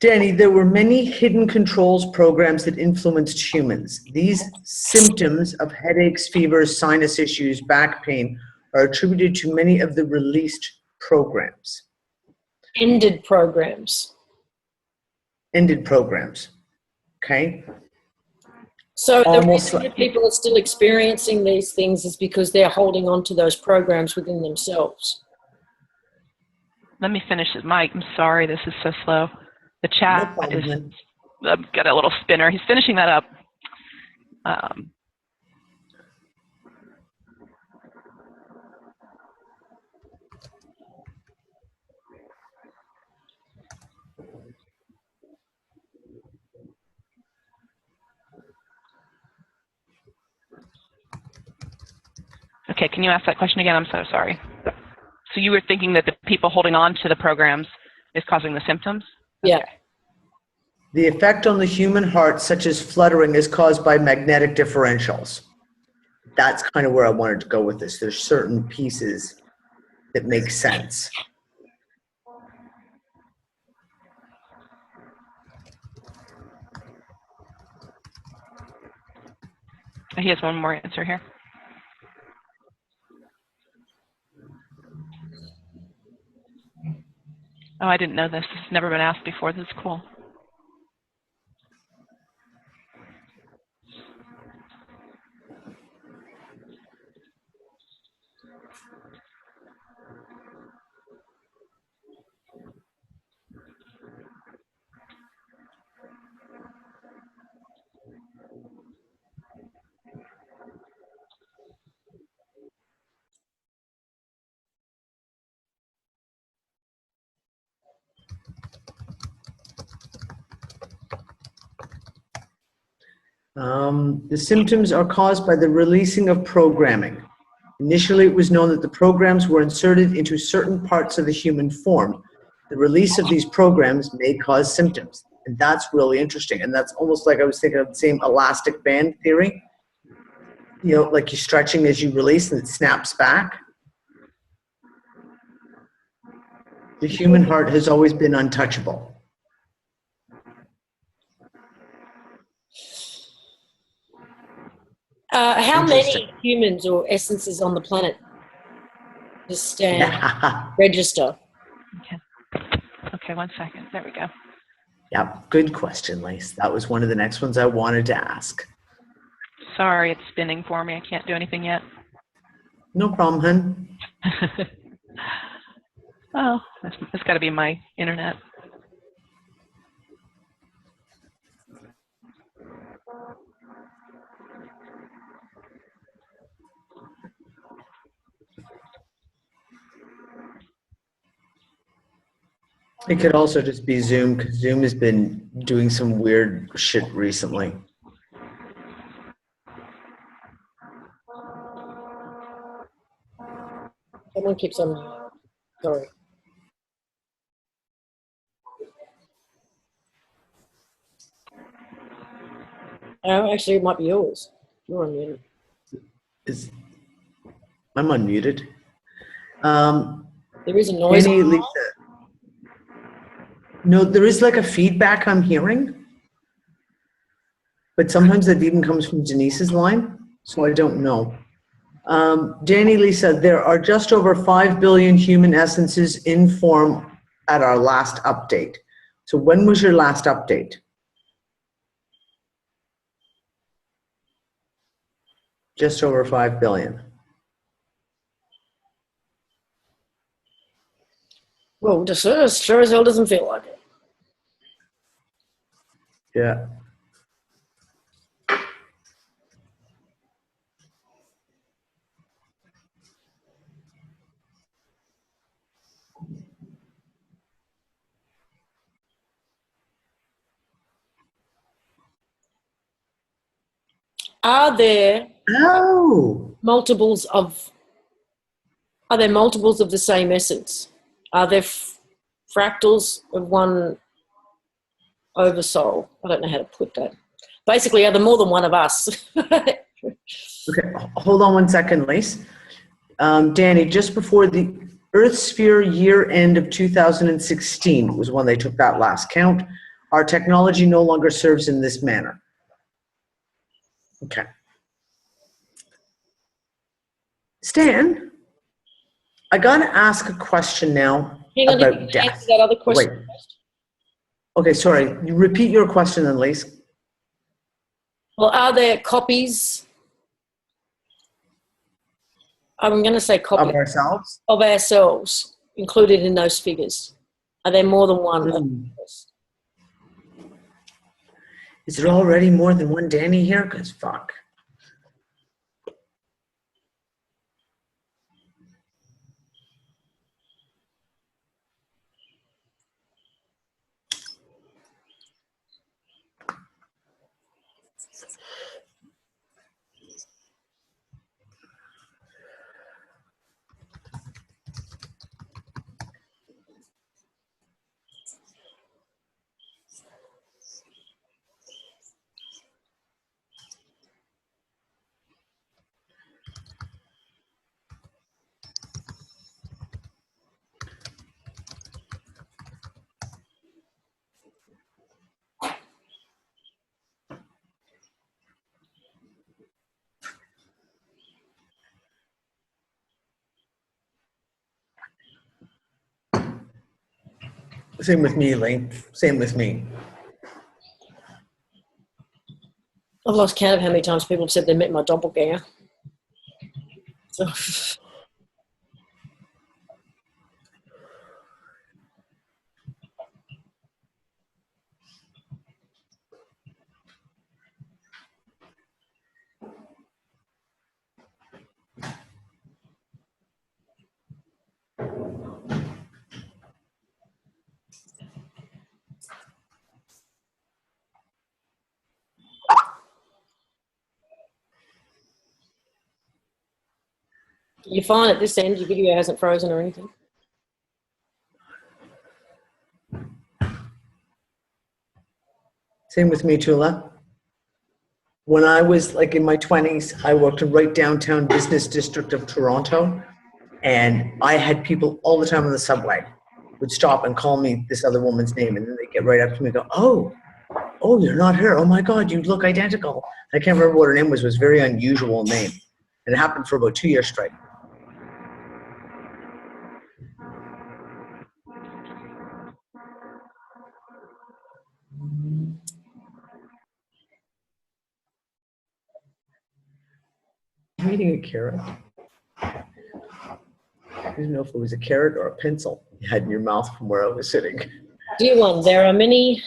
Dani, there were many hidden controls programs that influenced humans. These symptoms of headaches, fevers, sinus issues, back pain are attributed to many of the released programs. Ended programs. Ended programs. Okay? So the Almost reason that people are still experiencing these things is because they're holding on to those programs within themselves. Let me finish it, Mike. I'm sorry, this is so slow. The No chat problem, is man. got a little spinner. He's finishing that up. Okay, can you ask that question again? I'm so sorry. So you were thinking that the people holding on to the programs is causing the symptoms? Yeah. Okay. The effect on the human heart, such as fluttering, is caused by magnetic differentials. That's kind of where I wanted to go with this. There's certain pieces that make sense. He has one more answer here. Oh, I didn't know this. This has never been asked before. This is cool. The symptoms are caused by the releasing of programming. Initially, it was known that the programs were inserted into certain parts of the human form. The release of these programs may cause symptoms. And that's really interesting. And that's almost like I was thinking of the same elastic band theory. You know, like you're stretching as you release and it snaps back. The human heart has always been untouchable. How Interesting. many humans or essences on the planet just stand Yeah. register? Okay, 1 second. There we go. Yeah, good question, Lace. That was one of the next ones I wanted to ask. Sorry, it's spinning for me. I can't do anything yet. No problem, hun. Oh, that's got to be my internet. It could also just be Zoom, because Zoom has been doing some weird shit recently. Someone keeps on. Sorry. Oh, actually, it might be yours. You're unmuted. I'm unmuted. There is a noise. Dani, Lisa. No, there is like a feedback I'm hearing, but sometimes that even comes from Denise's line, so I don't know. Dani, Lisa, there are just over 5 billion human essences in form at our last update. So when was your last update? Just over 5 billion. Well, just sure as hell doesn't feel like it. Yeah. Are there Oh, multiples of? Are there multiples of the same essence? Are there fractals of one oversoul? I don't know how to put that. Basically, are there more than one of us? okay. Hold on 1 second, Lise. Dani, just before the earthsphere year end of 2016 was when they took that last count. Our technology no longer serves in this manner. Okay. Stan, I got to ask a question now Hang on, about did you death. answer that other question Wait. first? Okay, sorry. You repeat your question then, Lise. Well, are there copies? I'm going to say Of copies ourselves? of ourselves included in those figures. Are there more than one of us? Is there already more than one Dani here? Because fuck. Same with me, Lee. Same with me. I've lost count of how many times people have said they met my doppelganger. So, You're fine at this end. Your video hasn't frozen or anything. Same with me, Tula. When I was like in my 20s, I worked in right downtown business district of Toronto, and I had people all the time on the subway would stop and call me this other woman's name, and then they get right up to me and go, oh, you're not her. Oh my God, you look identical. I can't remember what her name was. It was a very unusual name. And it happened for about 2 years straight. I'm eating a carrot. I didn't know if it was a carrot or a pencil you had in your mouth from where I was sitting. Dear one, there are many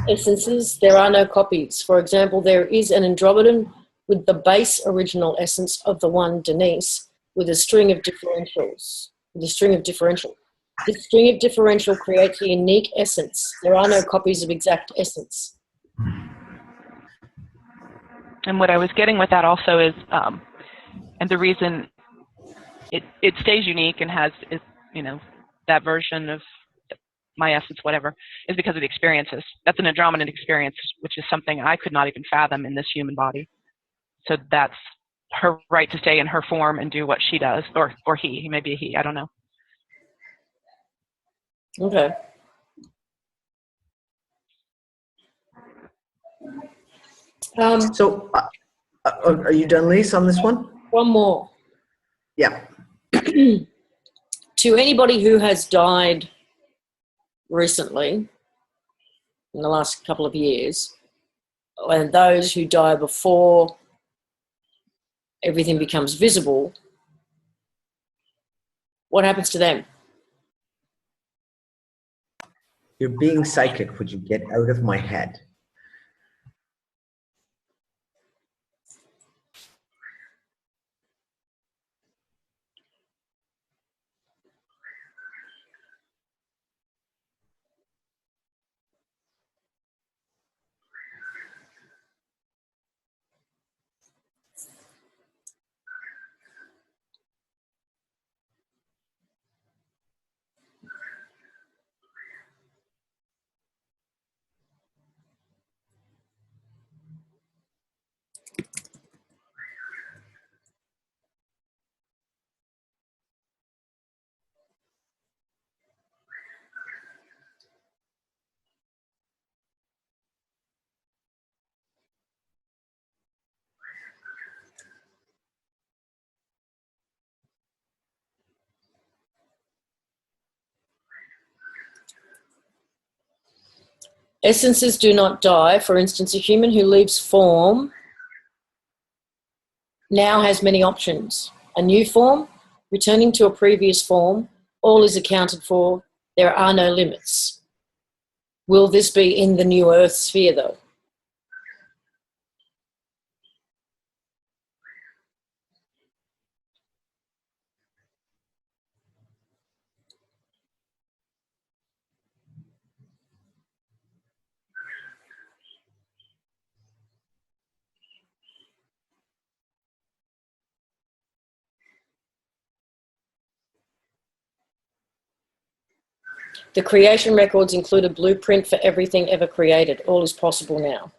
essences. There are no copies. For example, there is an Andromedan with the base original essence of the one Denise with a string of differentials. This string of differential creates a unique essence. There are no copies of exact essence. And what I was getting with that also is, and the reason it stays unique and has, that version of my essence, whatever, is because of the experiences. That's an Andromedan experience, which is something I could not even fathom in this human body. So that's her right to stay in her form and do what she does, or he may be a he, I don't know. Okay. So are you done, Lisa, on this one? One more. Yeah. To anybody who has died recently, in the last couple of years, and those who die before everything becomes visible, what happens to them? You're being psychic. Would you get out of my head? Essences do not die. For instance, a human who leaves form now has many options. A new form, returning to a previous form, all is accounted for. There are no limits. Will this be in the new earth sphere, though? The creation records include a blueprint for everything ever created. All is possible now.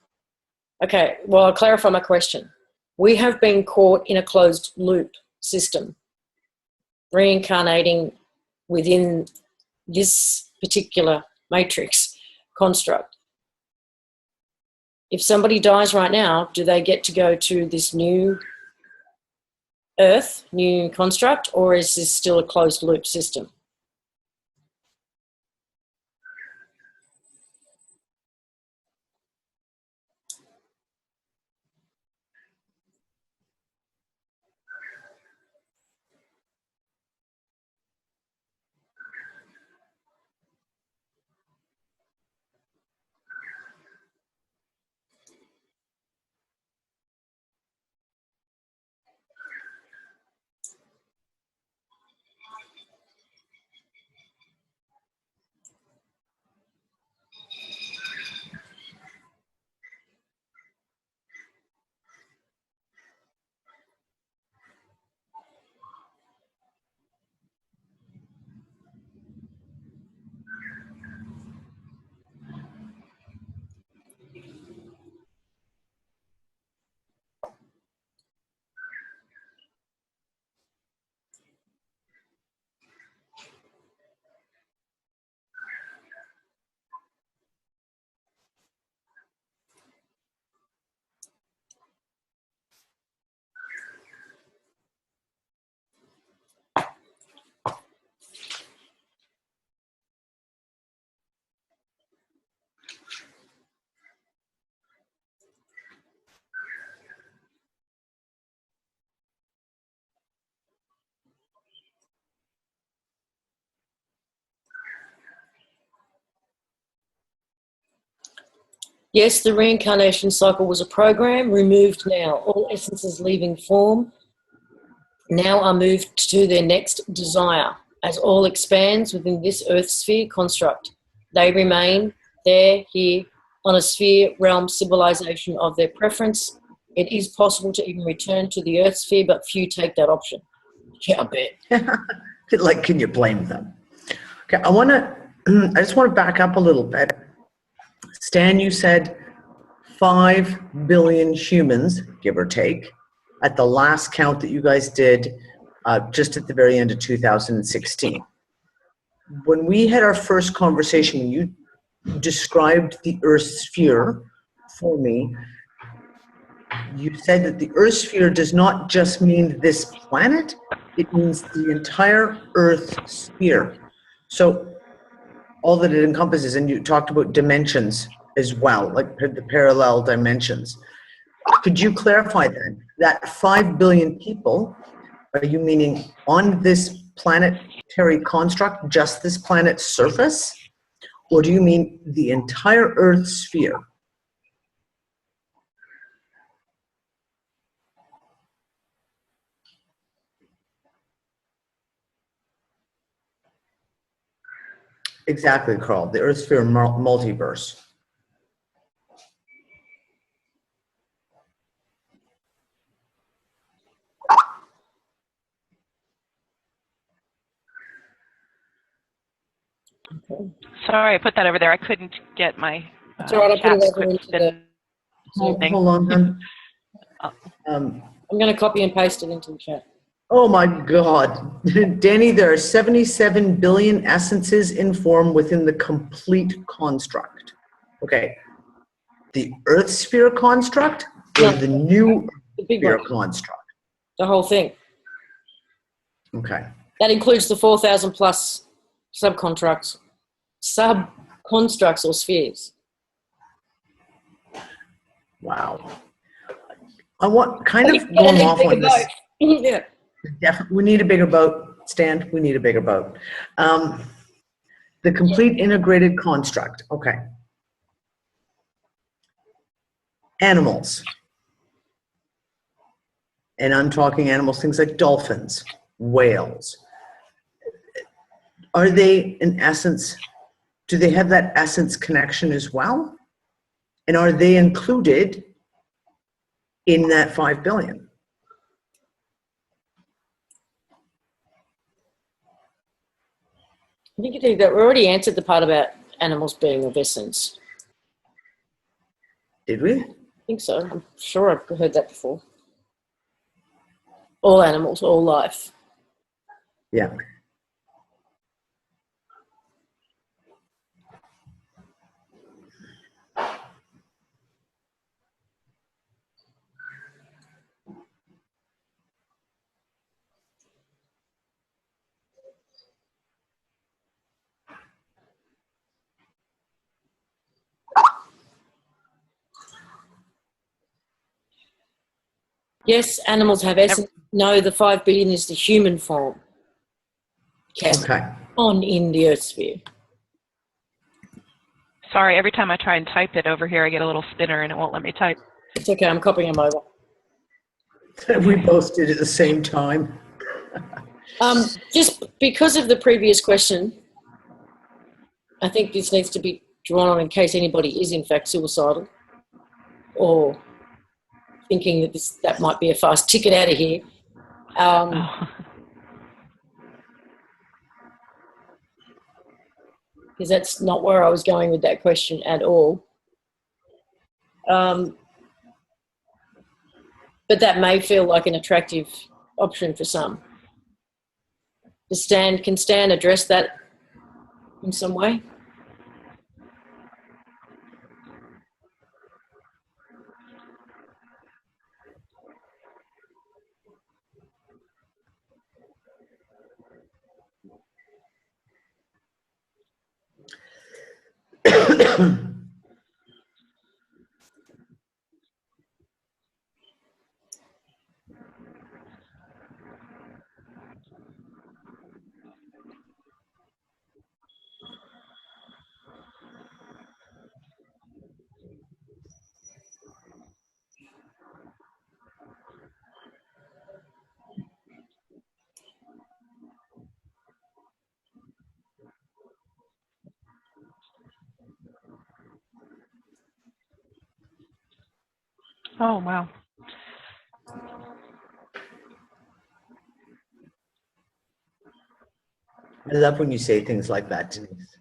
Okay, well, I'll clarify my question. We have been caught in a closed loop system, reincarnating within this particular matrix construct. If somebody dies right now, do they get to go to this new earth, new construct, or is this still a closed loop system? Yes, the reincarnation cycle was a program, removed now. All essences leaving form now are moved to their next desire. As all expands within this earth sphere construct, they remain there, here, on a sphere, realm, civilization of their preference. It is possible to even return to the earth sphere, but few take that option. Yeah, I bet. Like, can you blame them? Okay, I just want to back up a little bit. Stan, you said 5 billion humans, give or take, at the last count that you guys did just at the very end of 2016. When we had our first conversation, you described the Earth sphere for me. You said that the Earth sphere does not just mean this planet, it means the entire Earth sphere. So all that it encompasses, and you talked about dimensions as well, like the parallel dimensions. Could you clarify then, that 5 billion people, are you meaning on this planetary construct, just this planet's surface? Or do you mean the entire Earth sphere? Exactly, Carl, the Earth sphere multiverse. Sorry, I put that over there. I couldn't get my It's all right, I'll put chat it to over quit into spinning. Hold on, hon. I'm going to copy and paste it into the chat. Oh my God. Danny, there are 77 billion essences in form within the complete construct. Okay. The Earth sphere construct or No, the new the big sphere one, construct? the whole thing. Okay. That includes the 4,000 plus subconstructs or spheres. Wow. I want kind of going off on this. Yeah. We need a bigger boat. Stan, we need a bigger boat. The complete integrated construct. Okay. Animals. And I'm talking animals, things like dolphins, whales. Are they, in essence, do they have that essence connection as well? And are they included in that 5 billion? I think you think that we already answered the part about animals being of essence. Did we? I think so. I'm sure I've heard that before. All animals, all life. Yeah. Yes, animals have essence. No, the 5 billion is the human form. Cast Okay. on in the earth sphere. Sorry, every time I try and type it over here, I get a little spinner and it won't let me type. It's okay, I'm copying them over. We both did at the same time. Just because of the previous question, I think this needs to be drawn on in case anybody is in fact suicidal or thinking that that might be a fast ticket out of here. Because that's not where I was going with that question at all. But that may feel like an attractive option for some. Can Stan address that in some way? Oh, wow. I love when you say things like that, Denise.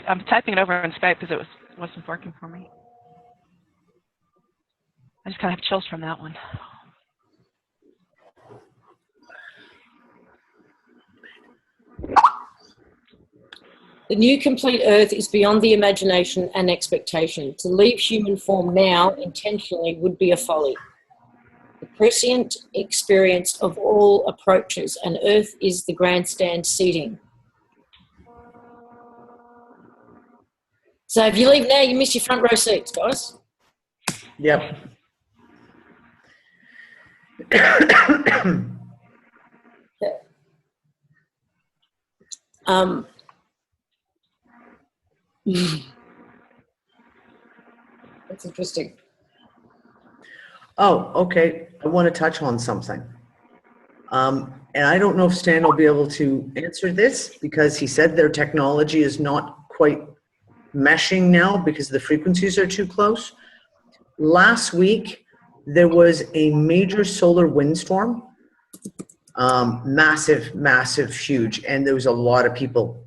I'm typing it over on Skype because it wasn't working for me. I just kind of have chills from that one. The new complete Earth is beyond the imagination and expectation. To leave human form now intentionally would be a folly. The prescient experience of all approaches, and Earth is the grandstand seating. So if you leave now, you miss your front row seats, guys. Yep. That's interesting. Oh, okay. I want to touch on something. And I don't know if Stan will be able to answer this because he said their technology is not quite meshing now because the frequencies are too close. Last week, there was a major solar windstorm, massive, massive, huge, and there was a lot of people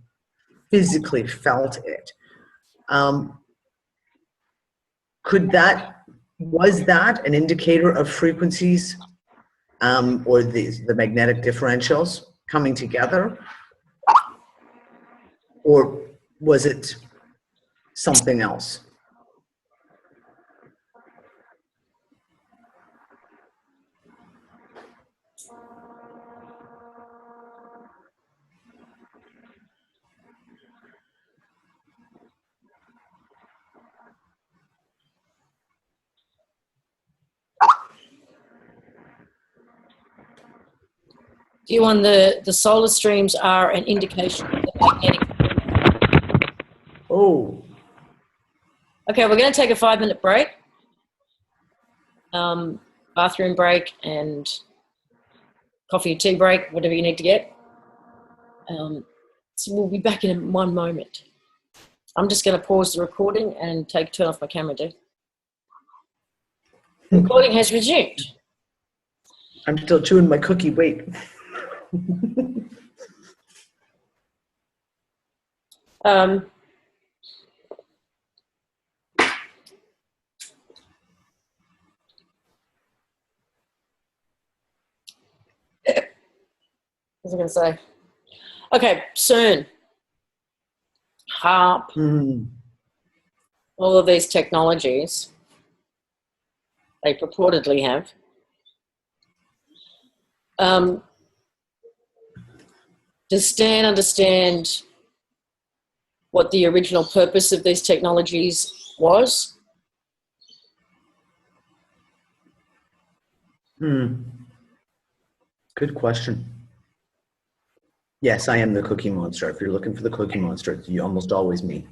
physically felt it. Was that an indicator of frequencies or the magnetic differentials coming together? Or was it something else? Do you want the solar streams are an indication of the magnetic? Oh, Okay, we're going to take a 5-minute break. Bathroom break and coffee or tea break, whatever you need to get. So we'll be back in one moment. I'm just going to pause the recording and turn off my camera, dude. The recording has resumed. I'm still chewing my cookie. Wait. What was I going to say? Okay, CERN, HARP, all of these technologies they purportedly have. Does Stan understand what the original purpose of these technologies was? Good question. Yes, I am the Cookie Monster. If you're looking for the Cookie Monster, it's almost always me.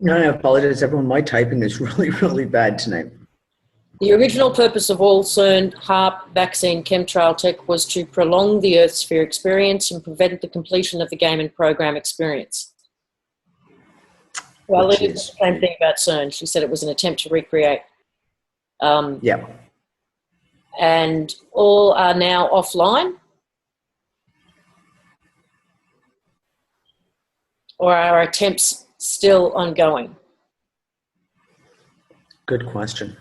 No, I apologize, everyone. My typing is really, really bad tonight. The original purpose of all CERN, HARP, vaccine, chemtrail tech was to prolong the earthsphere experience and prevent the completion of the game and program experience. Well, it is the same thing about CERN. She said it was an attempt to recreate. Yeah. And all are now offline? Or are attempts still ongoing? Good question.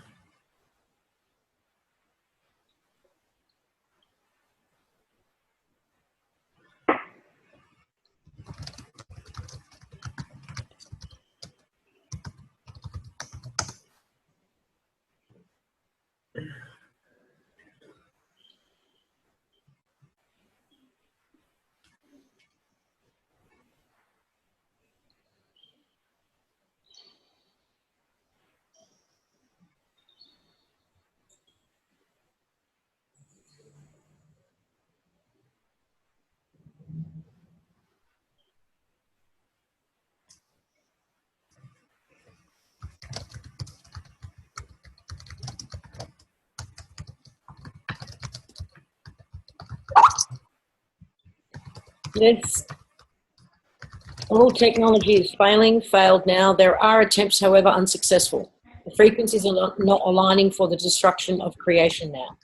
Yes. All technology is failed now. There are attempts, however, unsuccessful. The frequencies are not aligning for the destruction of creation now.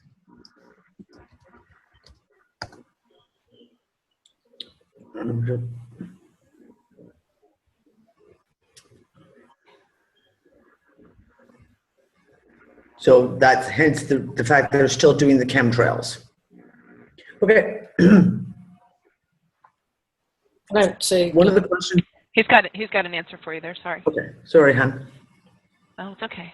So that's hence the fact that they're still doing the chemtrails. Okay. I don't see. One of the questions. He's got an answer for you there. Sorry. Okay. Sorry, Han. Oh, it's okay.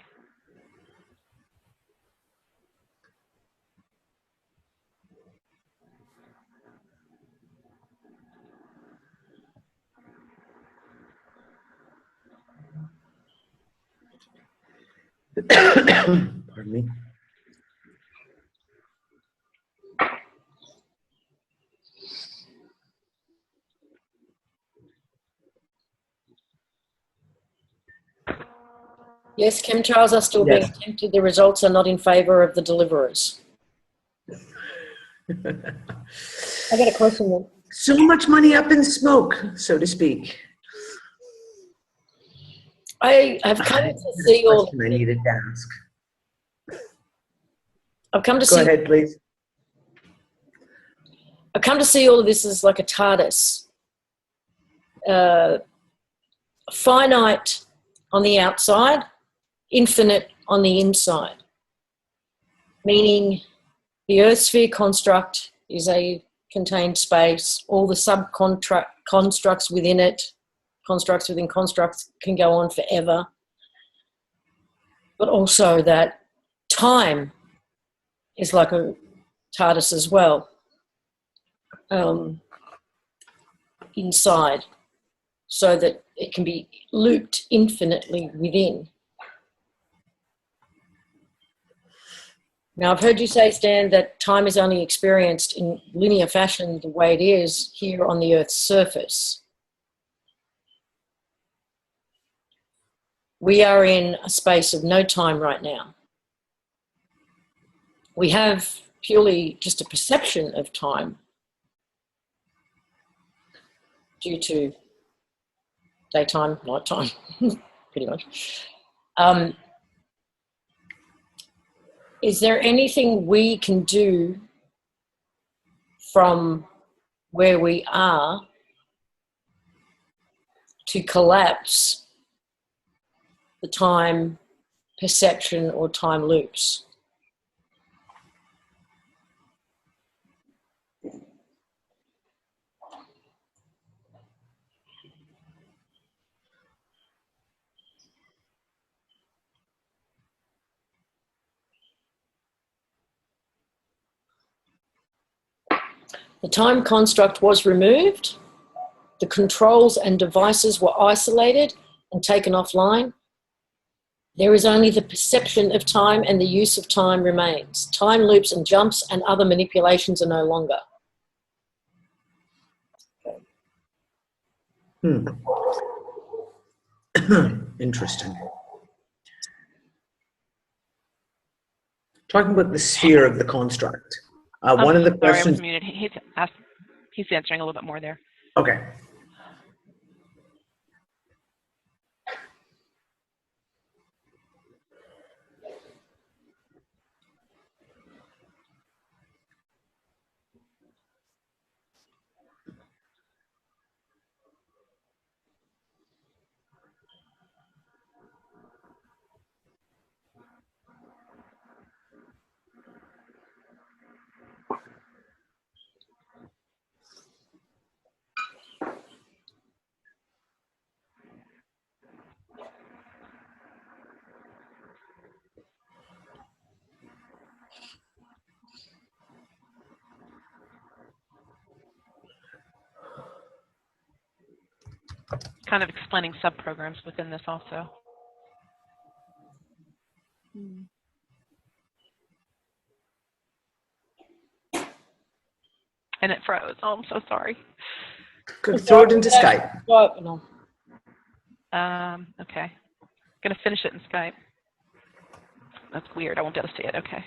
Pardon me. Yes, chemtrails are still being Yes. attempted. The results are not in favour of the deliverers. I got a question then. So much money up in smoke, so to speak. I have come to see all. Question I needed to ask. I've come to Go see. ahead, please. I've come to see all of this as like a TARDIS. Finite on the outside, infinite on the inside. Meaning the earthsphere construct is a contained space. All the constructs within it, constructs within constructs, can go on forever. But also that time is like a TARDIS as well, inside, so that it can be looped infinitely within. Now, I've heard you say, Stan, that time is only experienced in linear fashion the way it is here on the Earth's surface. We are in a space of no time right now. We have purely just a perception of time due to daytime, nighttime, pretty much. Is there anything we can do from where we are to collapse the time perception or time loops? The time construct was removed. The controls and devices were isolated and taken offline. There is only the perception of time, and the use of time remains. Time loops and jumps and other manipulations are no longer. Interesting. Talking about the sphere of the construct. One of the Sorry, I questions. was muted. He's answering a little bit more there. Okay. Kind of explaining subprograms within this also. And it froze. Oh, I'm so sorry. Good. Throw it into Skype. No. Okay. Gonna finish it in Skype. That's weird. I won't be able to see it. Okay.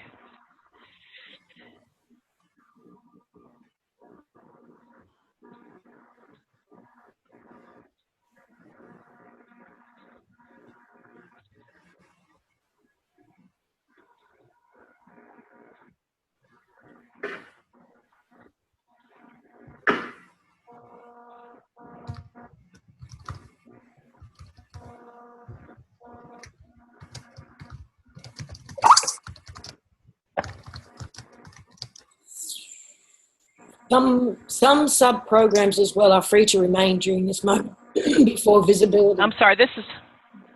Some sub-programs as well are free to remain during this moment before visibility. I'm sorry,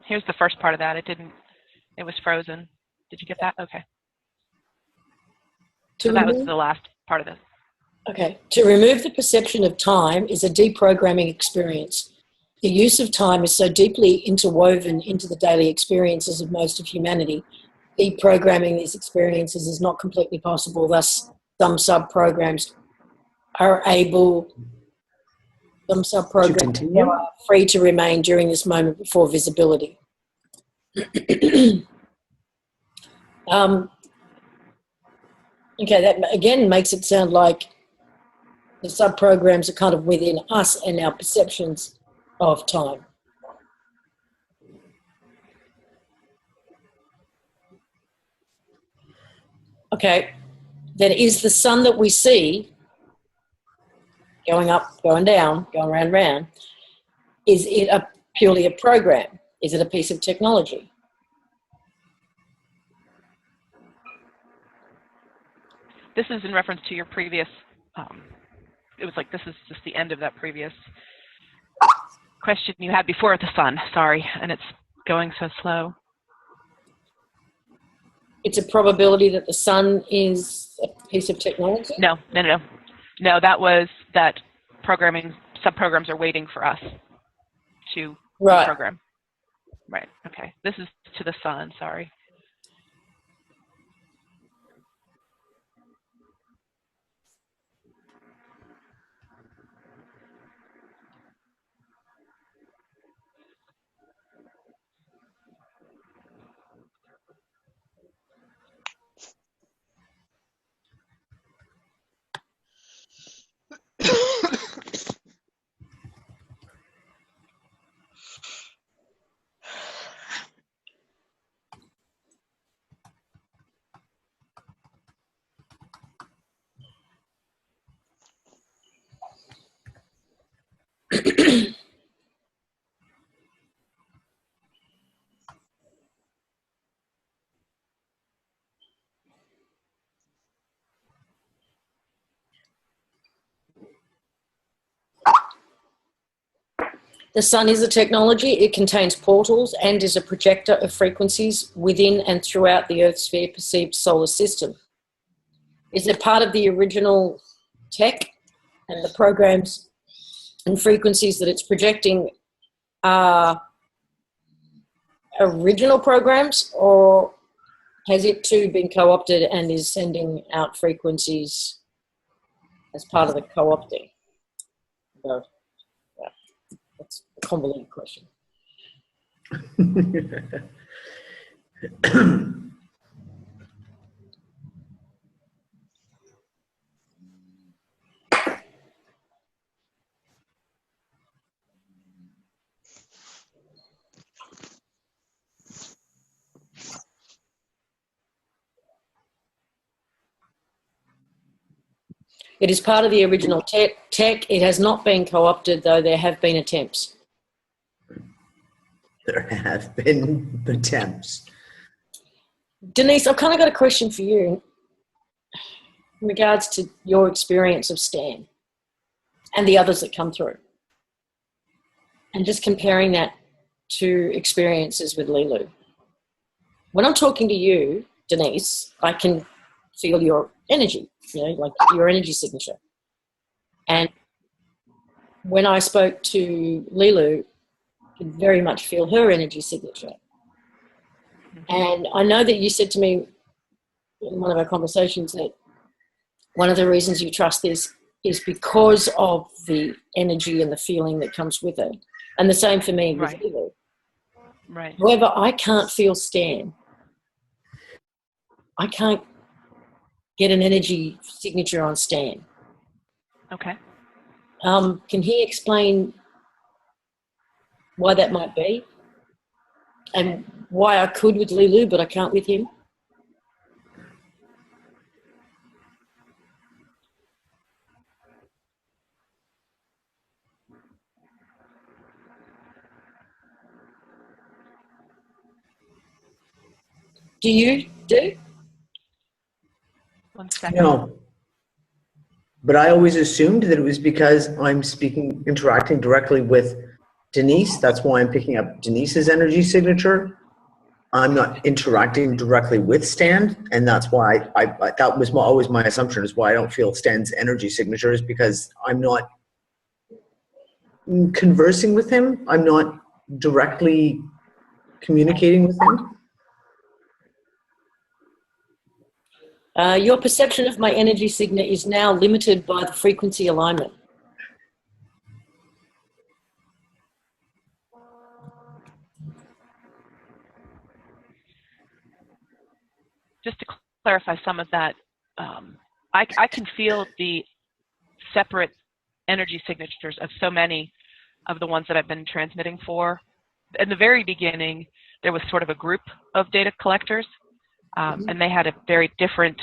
here's the first part of that. It was frozen. Did you get that? Okay. So that was the last part of this. Okay. To remove the perception of time is a deprogramming experience. The use of time is so deeply interwoven into the daily experiences of most of humanity. Deprogramming these experiences is not completely possible. Thus, some sub-programs are free to remain during this moment before visibility. Okay, that again makes it sound like the sub-programs are kind of within us and our perceptions of time. Okay, then is the sun that we see going up, going down, going round, round, is it purely a program? Is it a piece of technology? This is in reference to your previous, it was like this is just the end of that previous question you had before the sun, sorry, and it's going so slow. It's a probability that the sun is a piece of technology? No, that was that sub-programs are waiting for us to program. Right, okay. This is to the sun, sorry. The sun is a technology. It contains portals and is a projector of frequencies within and throughout the earthsphere perceived solar system. Is it part of the original tech and the programs and frequencies that it's projecting are original programs, or has it too been co-opted and is sending out frequencies as part of the co-opting? So, yeah, that's a convoluted question. It is part of the original tech. It has not been co-opted, though there have been attempts. There have been attempts. Denise, I've kind of got a question for you in regards to your experience of Stan and the others that come through, and just comparing that to experiences with Lilu. When I'm talking to you, Denise, I can feel your energy, like your energy signature. And when I spoke to Lilu, I could very much feel her energy signature. And I know that you said to me in one of our conversations that one of the reasons you trust this is because of the energy and the feeling that comes with it. And the same for me with Lilu. Right. However, I can't feel Stan. I can't get an energy signature on Stan. Okay. Can he explain why that might be? And why I could with Lilu, but I can't with him? Do you do? 1 second. No. But I always assumed that it was because I'm interacting directly with Denise. That's why I'm picking up Denise's energy signature. I'm not interacting directly with Stan, and that's why that was always my assumption, is why I don't feel Stan's energy signature, is because I'm not conversing with him. I'm not directly communicating with him. Your perception of my energy signet is now limited by the frequency alignment. Just to clarify some of that, I can feel the separate energy signatures of so many of the ones that I've been transmitting for. In the very beginning, there was sort of a group of data collectors, and they had a very different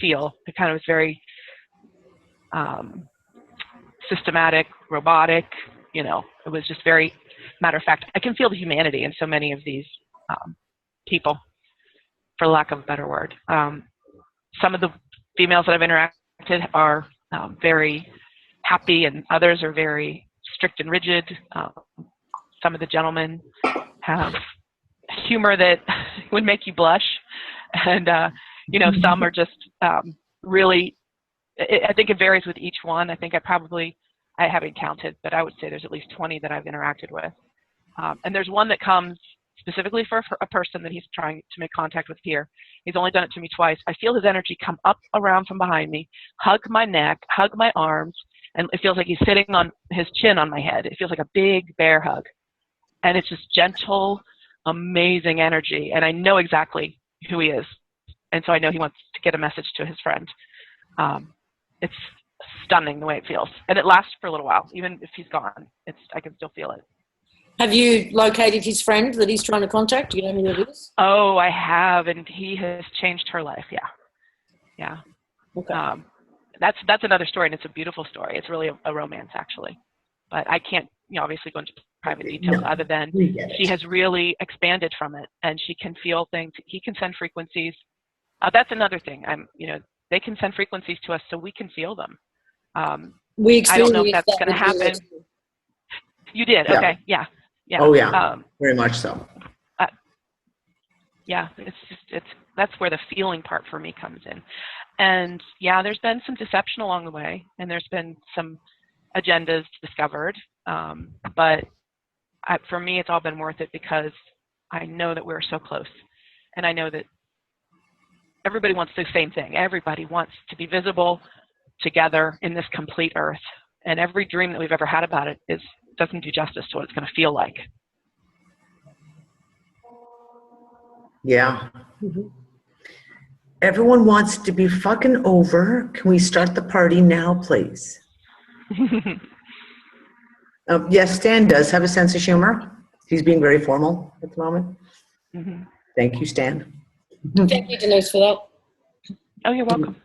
feel. It kind of was very systematic, robotic, you know, it was just very matter of fact. I can feel the humanity in so many of these people, for lack of a better word. Some of the females that I've interacted are very happy, and others are very strict and rigid. Some of the gentlemen have humor that would make you blush, and you know, some are just really. I think it varies with each one. I think I haven't counted, but I would say there's at least 20 that I've interacted with. And there's one that comes specifically for a person that he's trying to make contact with here. He's only done it to me twice. I feel his energy come up around from behind me, hug my neck, hug my arms, and it feels like he's sitting on his chin on my head. It feels like a big bear hug. And it's just gentle, amazing energy. And I know exactly who he is. And so I know he wants to get a message to his friend. It's stunning the way it feels. And it lasts for a little while. Even if he's gone, I can still feel it. Have you located his friend that he's trying to contact? Do you know who that is? Oh, I have, and he has changed her life. Yeah. Okay. That's another story, and it's a beautiful story. It's really a romance, actually. But I can't, you know, obviously go into private details other than she has really expanded from it, and she can feel things. He can send frequencies. That's another thing. They can send frequencies to us so we can feel them. We I don't know if experienced that's that going to happen. You did? Yeah. Okay. Yeah. Oh yeah, very much so. Yeah, that's where the feeling part for me comes in. And yeah, there's been some deception along the way, and there's been some agendas discovered. But for me, it's all been worth it because I know that we're so close, and I know that everybody wants the same thing. Everybody wants to be visible together in this complete Earth, and every dream that we've ever had about it doesn't do justice to what it's going to feel like. Yeah. Mm-hmm. Everyone wants to be fucking over. Can we start the party now, please? Yes, Stan does have a sense of humor. He's being very formal at the moment. Mm-hmm. Thank you, Stan. Thank you, Denise, for that. Oh, you're welcome.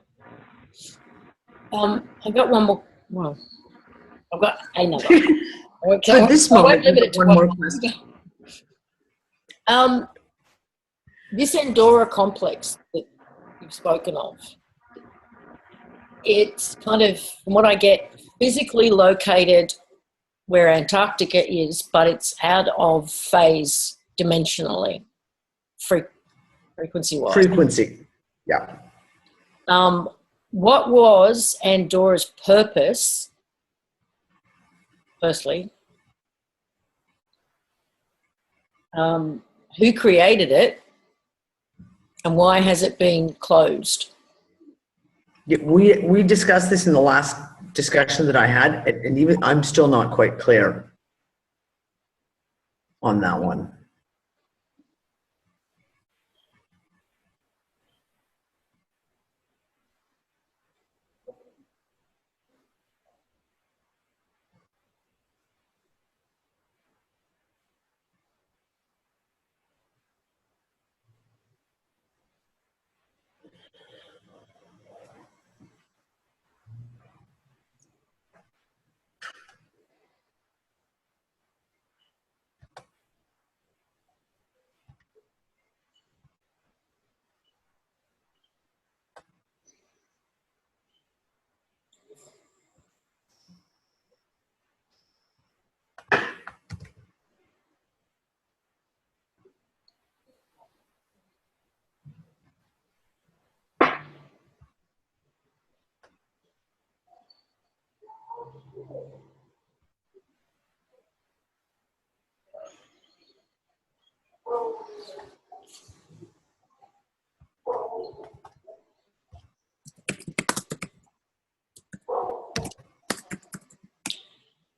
I've got one more. Well, I've got another. For this moment, one more question. This Andorra complex that you've spoken of, it's kind of, from what I get, physically located where Antarctica is, but it's out of phase dimensionally, frequency-wise. Frequency, yeah. What was Andorra's purpose, firstly? Who created it? And why has it been closed? Yeah, we discussed this in the last discussion that I had, and even I'm still not quite clear on that one.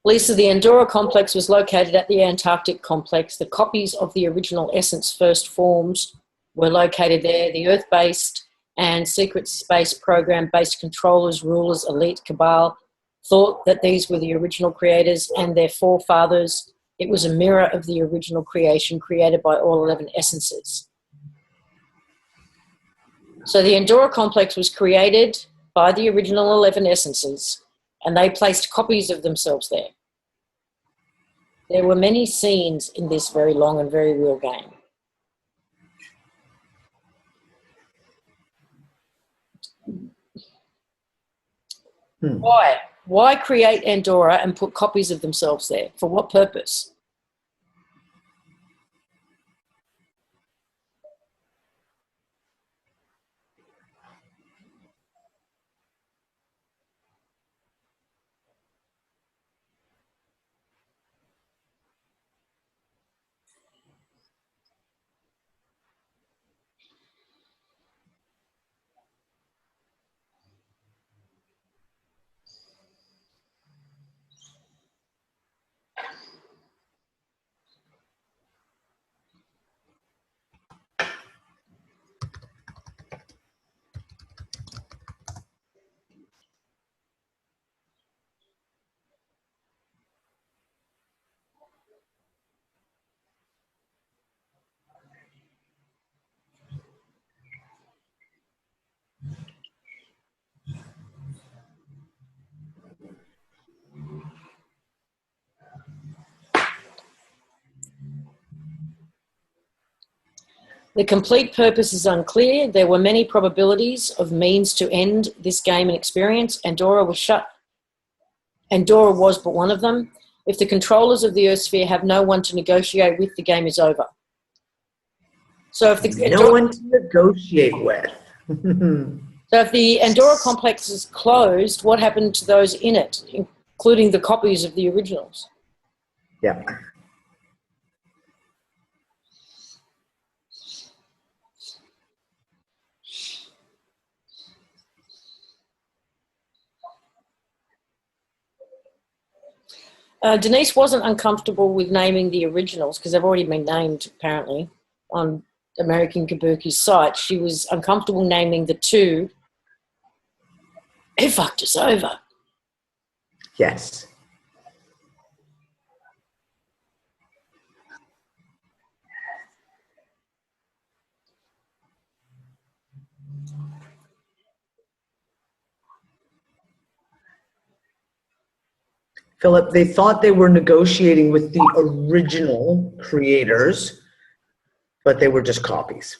Lisa, the Andorra complex was located at the Antarctic complex. The copies of the original Essence first forms were located there. The Earth-based and secret space program-based controllers, rulers, elite cabal thought that these were the original creators and their forefathers. It was a mirror of the original creation created by all 11 essences. So the Andorra complex was created by the original 11 essences, and they placed copies of themselves there. There were many scenes in this very long and very real game. Why? Why create Andorra and put copies of themselves there? For what purpose? The complete purpose is unclear. There were many probabilities of means to end this game and experience. Andorra was shut. Andorra was but one of them. If the controllers of the Earthsphere have no one to negotiate with, the game is over. So if the No one to negotiate with. So if the Andorra complex is closed, what happened to those in it, including the copies of the originals? Yeah. Denise wasn't uncomfortable with naming the originals because they've already been named, apparently, on American Kabuki's site. She was uncomfortable naming the two who fucked us over. Yes. Philip, they thought they were negotiating with the original creators, but they were just copies.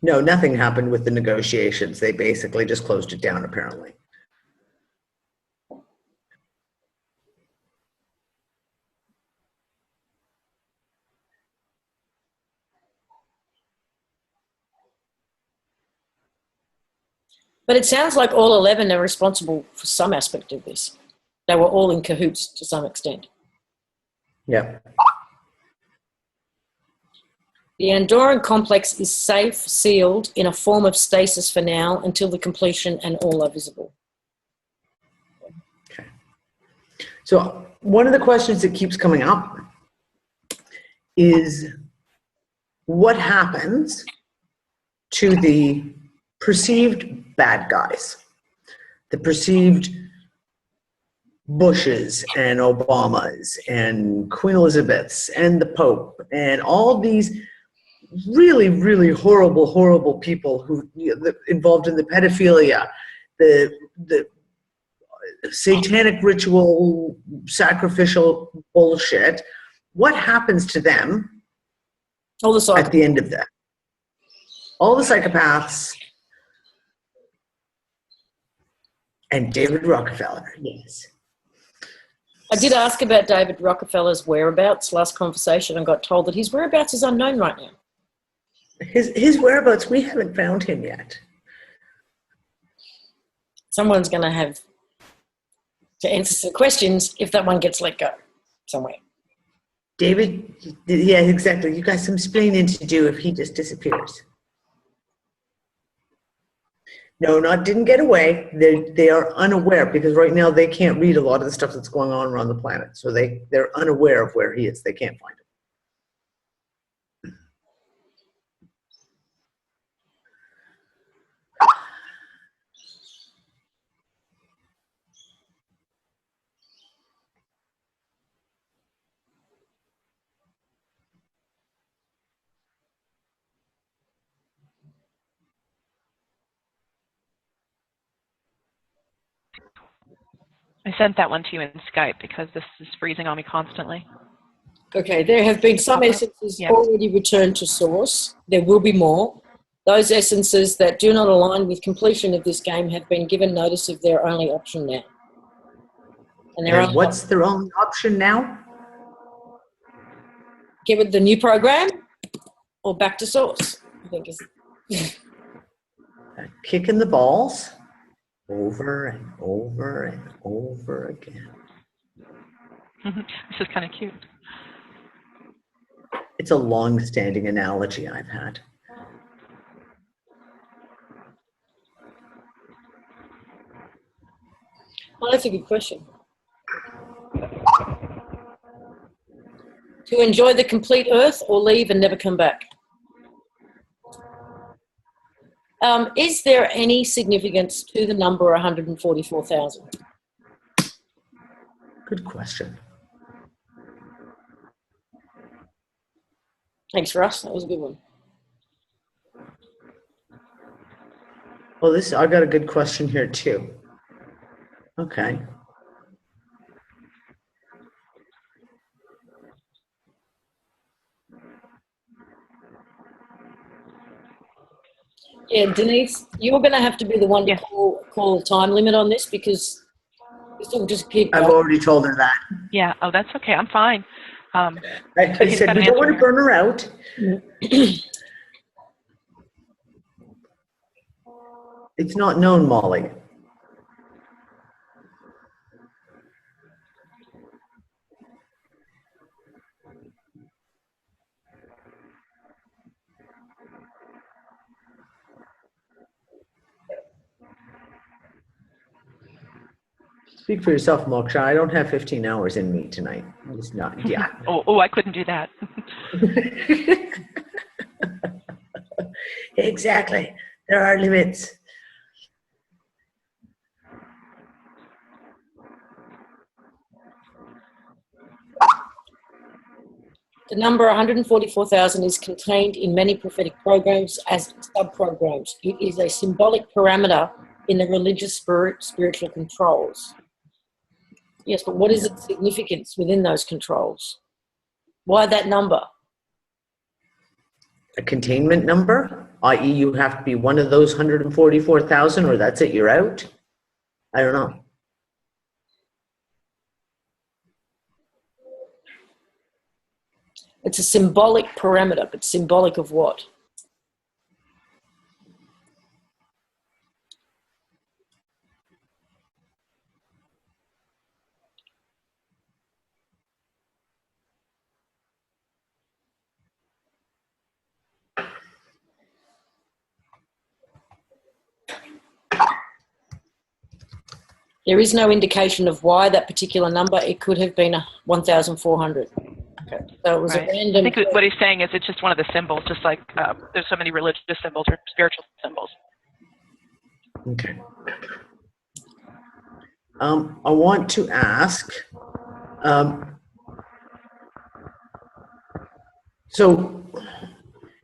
No, nothing happened with the negotiations. They basically just closed it down, apparently. But it sounds like all 11 are responsible for some aspect of this. They were all in cahoots to some extent. Yeah. The Andorran complex is safe, sealed, in a form of stasis for now until the completion, and all are visible. Okay. So one of the questions that keeps coming up is what happens to the perceived bad guys, the perceived Bushes and Obamas and Queen Elizabeths and the Pope and all these really, really horrible people who involved in the pedophilia, the satanic ritual, sacrificial bullshit. What happens to them at the end of that? All the psychopaths and David Rockefeller, yes. I did ask about David Rockefeller's whereabouts last conversation and got told that his whereabouts is unknown right now. His whereabouts, we haven't found him yet. Someone's going to have to answer some questions if that one gets let go somewhere. David, yeah, exactly. You got some explaining to do if he just disappears. No, not didn't get away. They are unaware because right now they can't read a lot of the stuff that's going on around the planet. So they're unaware of where he is. They can't find him. I sent that one to you in Skype because this is freezing on me constantly. Okay, there have been some essences already returned to source. There will be more. Those essences that do not align with completion of this game have been given notice of their only option now. And what's their only option now? Get with the new program or back to source, I think is. Kicking the balls over and over and over again. This is kind of cute. It's a long-standing analogy I've had. Well, that's a good question. To enjoy the complete Earth or leave and never come back? Is there any significance to the number 144,000? Good question. Thanks, Russ. That was a good one. Well, I got a good question here too. Okay. Yeah, Denise, you're going to have to be the one to call the time limit on this because this will just keep going. I've already told her that. Yeah. Oh, that's okay. I'm fine. I said we don't want to burn her out. It's not known, Molly. Speak for yourself, Moksha. I don't have 15 hours in me tonight. It's not, yeah. I couldn't do that. Exactly. There are limits. The number 144,000 is contained in many prophetic programs as sub-programs. It is a symbolic parameter in the religious spiritual controls. Yes, but what is its significance within those controls? Why that number? A containment number, i.e. you have to be one of those 144,000 or that's it, you're out? I don't know. It's a symbolic parameter, but symbolic of what? There is no indication of why that particular number. It could have been 1,400. Okay, so it was a random. I think what he's saying is it's just one of the symbols, just like there's so many religious symbols or spiritual symbols. Okay. I want to ask, so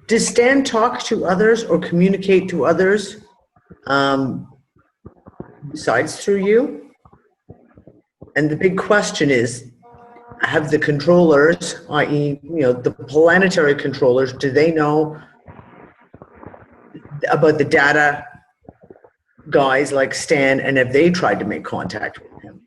does Stan talk to others or communicate to others besides through you? And the big question is, have the controllers, i.e., the planetary controllers, do they know about the data guys like Stan, and have they tried to make contact with him?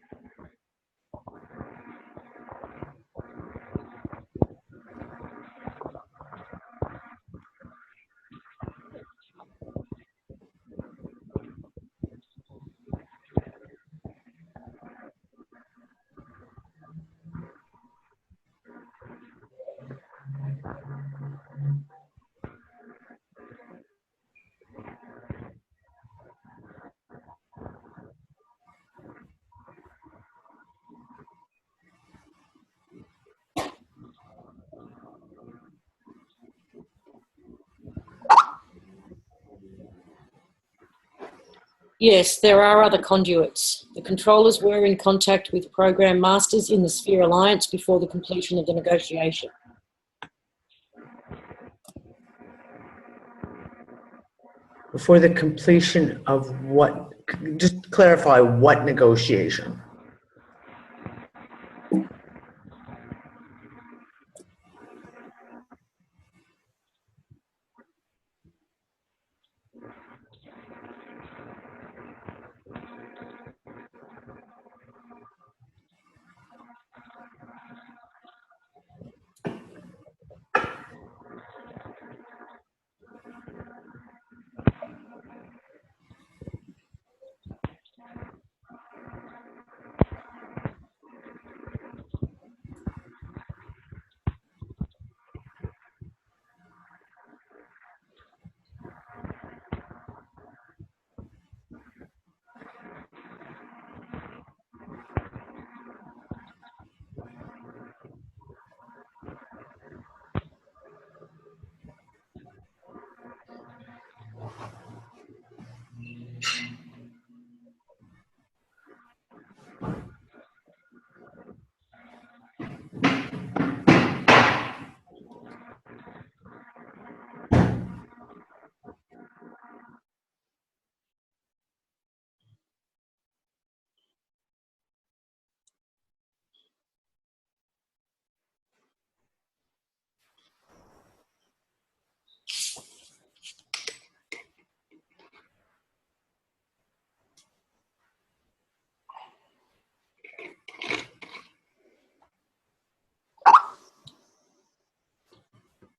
Yes, there are other conduits. The controllers were in contact with program masters in the Sphere Alliance before the completion of the negotiation. Before the completion of what? Just clarify what negotiation.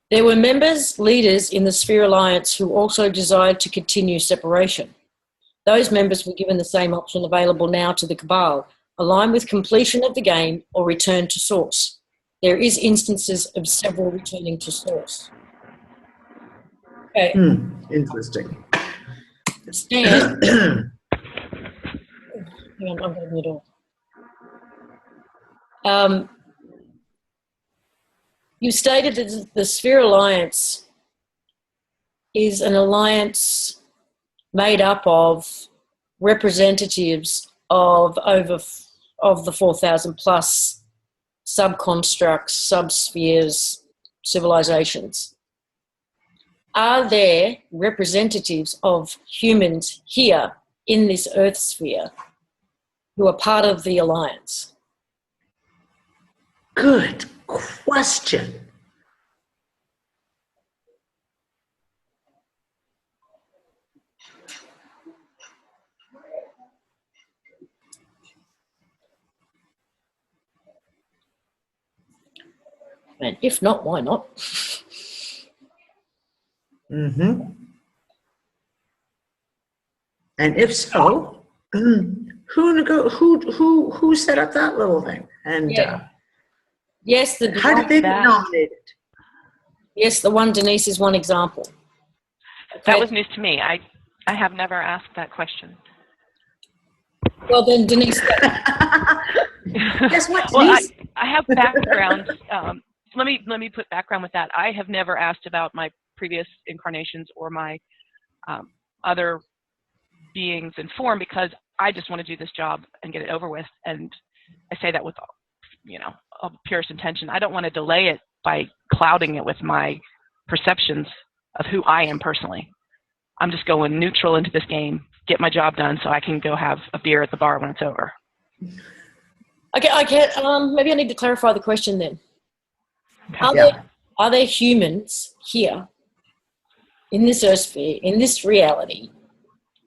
There were members, leaders in the Sphere Alliance who also desired to continue separation. Those members were given the same option available now to the Cabal: align with completion of the game or return to Source. There is instances of several returning to Source. Okay. Interesting. Stan. Hang on, I'm going to the door. You stated that the Sphere Alliance is an alliance made up of representatives of the 4,000 plus subconstructs, subspheres, civilizations. Are there representatives of humans here in this Earth sphere who are part of the alliance? Good question. And if not, why not? And if so, who set up that little thing? And Yeah. Yes, how did they get nominated? Yes, the one Denise is one example. Okay. That was news to me. I have never asked that question. Well, then Denise. Guess what, Well, Denise? I have background. Let me put background with that. I have never asked about my previous incarnations or my other beings in form, because I just want to do this job and get it over with. And I say that with, all purest intention. I don't want to delay it by clouding it with my perceptions of who I am personally. I'm just going neutral into this game, get my job done so I can go have a beer at the bar when it's over. Okay, maybe I need to clarify the question then. Are there humans here in this Earth sphere, in this reality,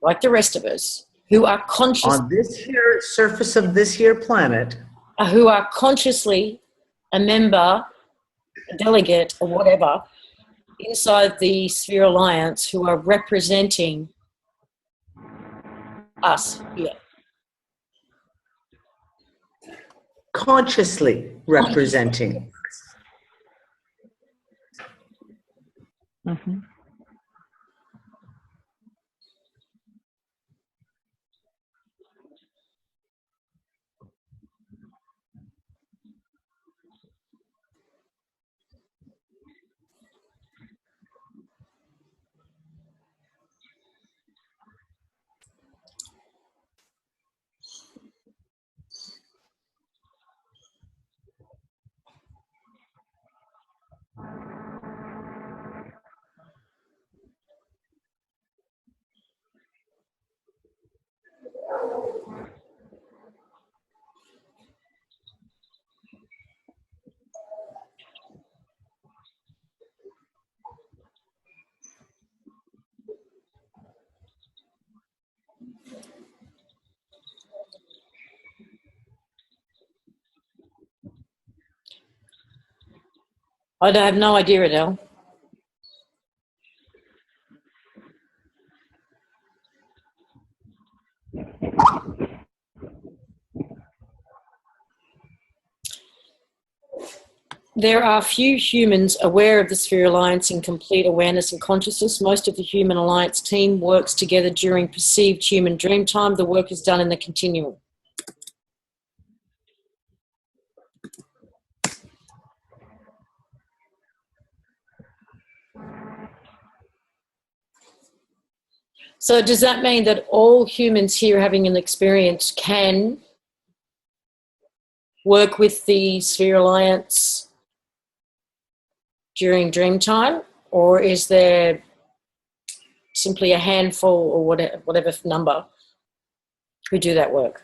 like the rest of us, who are conscious on this here surface of this here planet, who are consciously a member, a delegate, or whatever, inside the Sphere Alliance, who are representing us here? consciously representing? Mm-hmm. I have no idea, Adele. There are few humans aware of the Sphere Alliance in complete awareness and consciousness. Most of the Human Alliance team works together during perceived human dream time. The work is done in the continuum. So does that mean that all humans here having an experience can work with the Sphere Alliance during dream time? Or is there simply a handful or whatever number who do that work?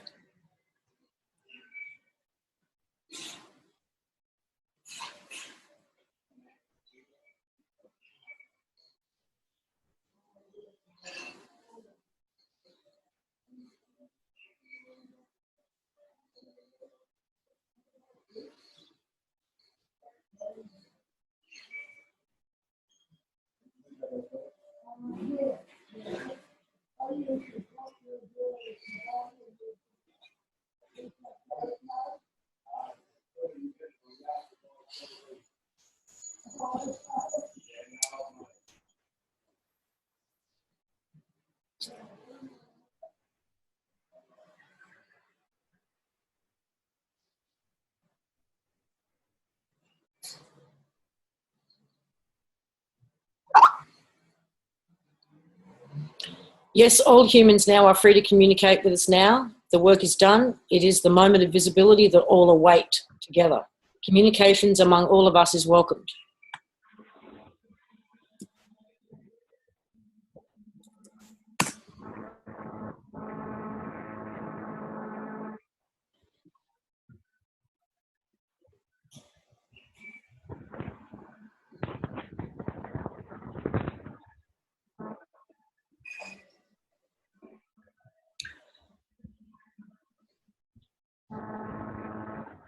Yes, all humans now are free to communicate with us now. The work is done. It is the moment of visibility that all await together. Communications among all of us is welcomed.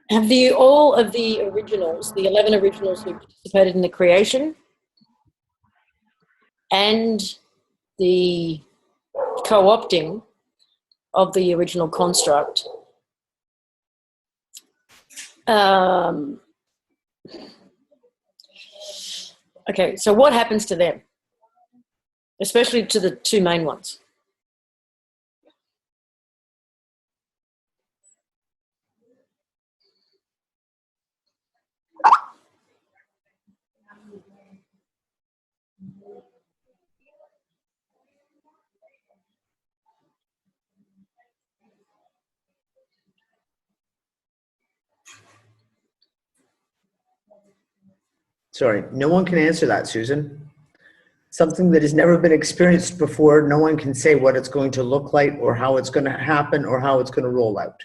Have all of the originals, the 11 originals who participated in the creation and the co-opting of the original construct, okay, so what happens to them? Especially to the two main ones. Sorry, no one can answer that, Susan. Something that has never been experienced before, no one can say what it's going to look like or how it's going to happen or how it's going to roll out.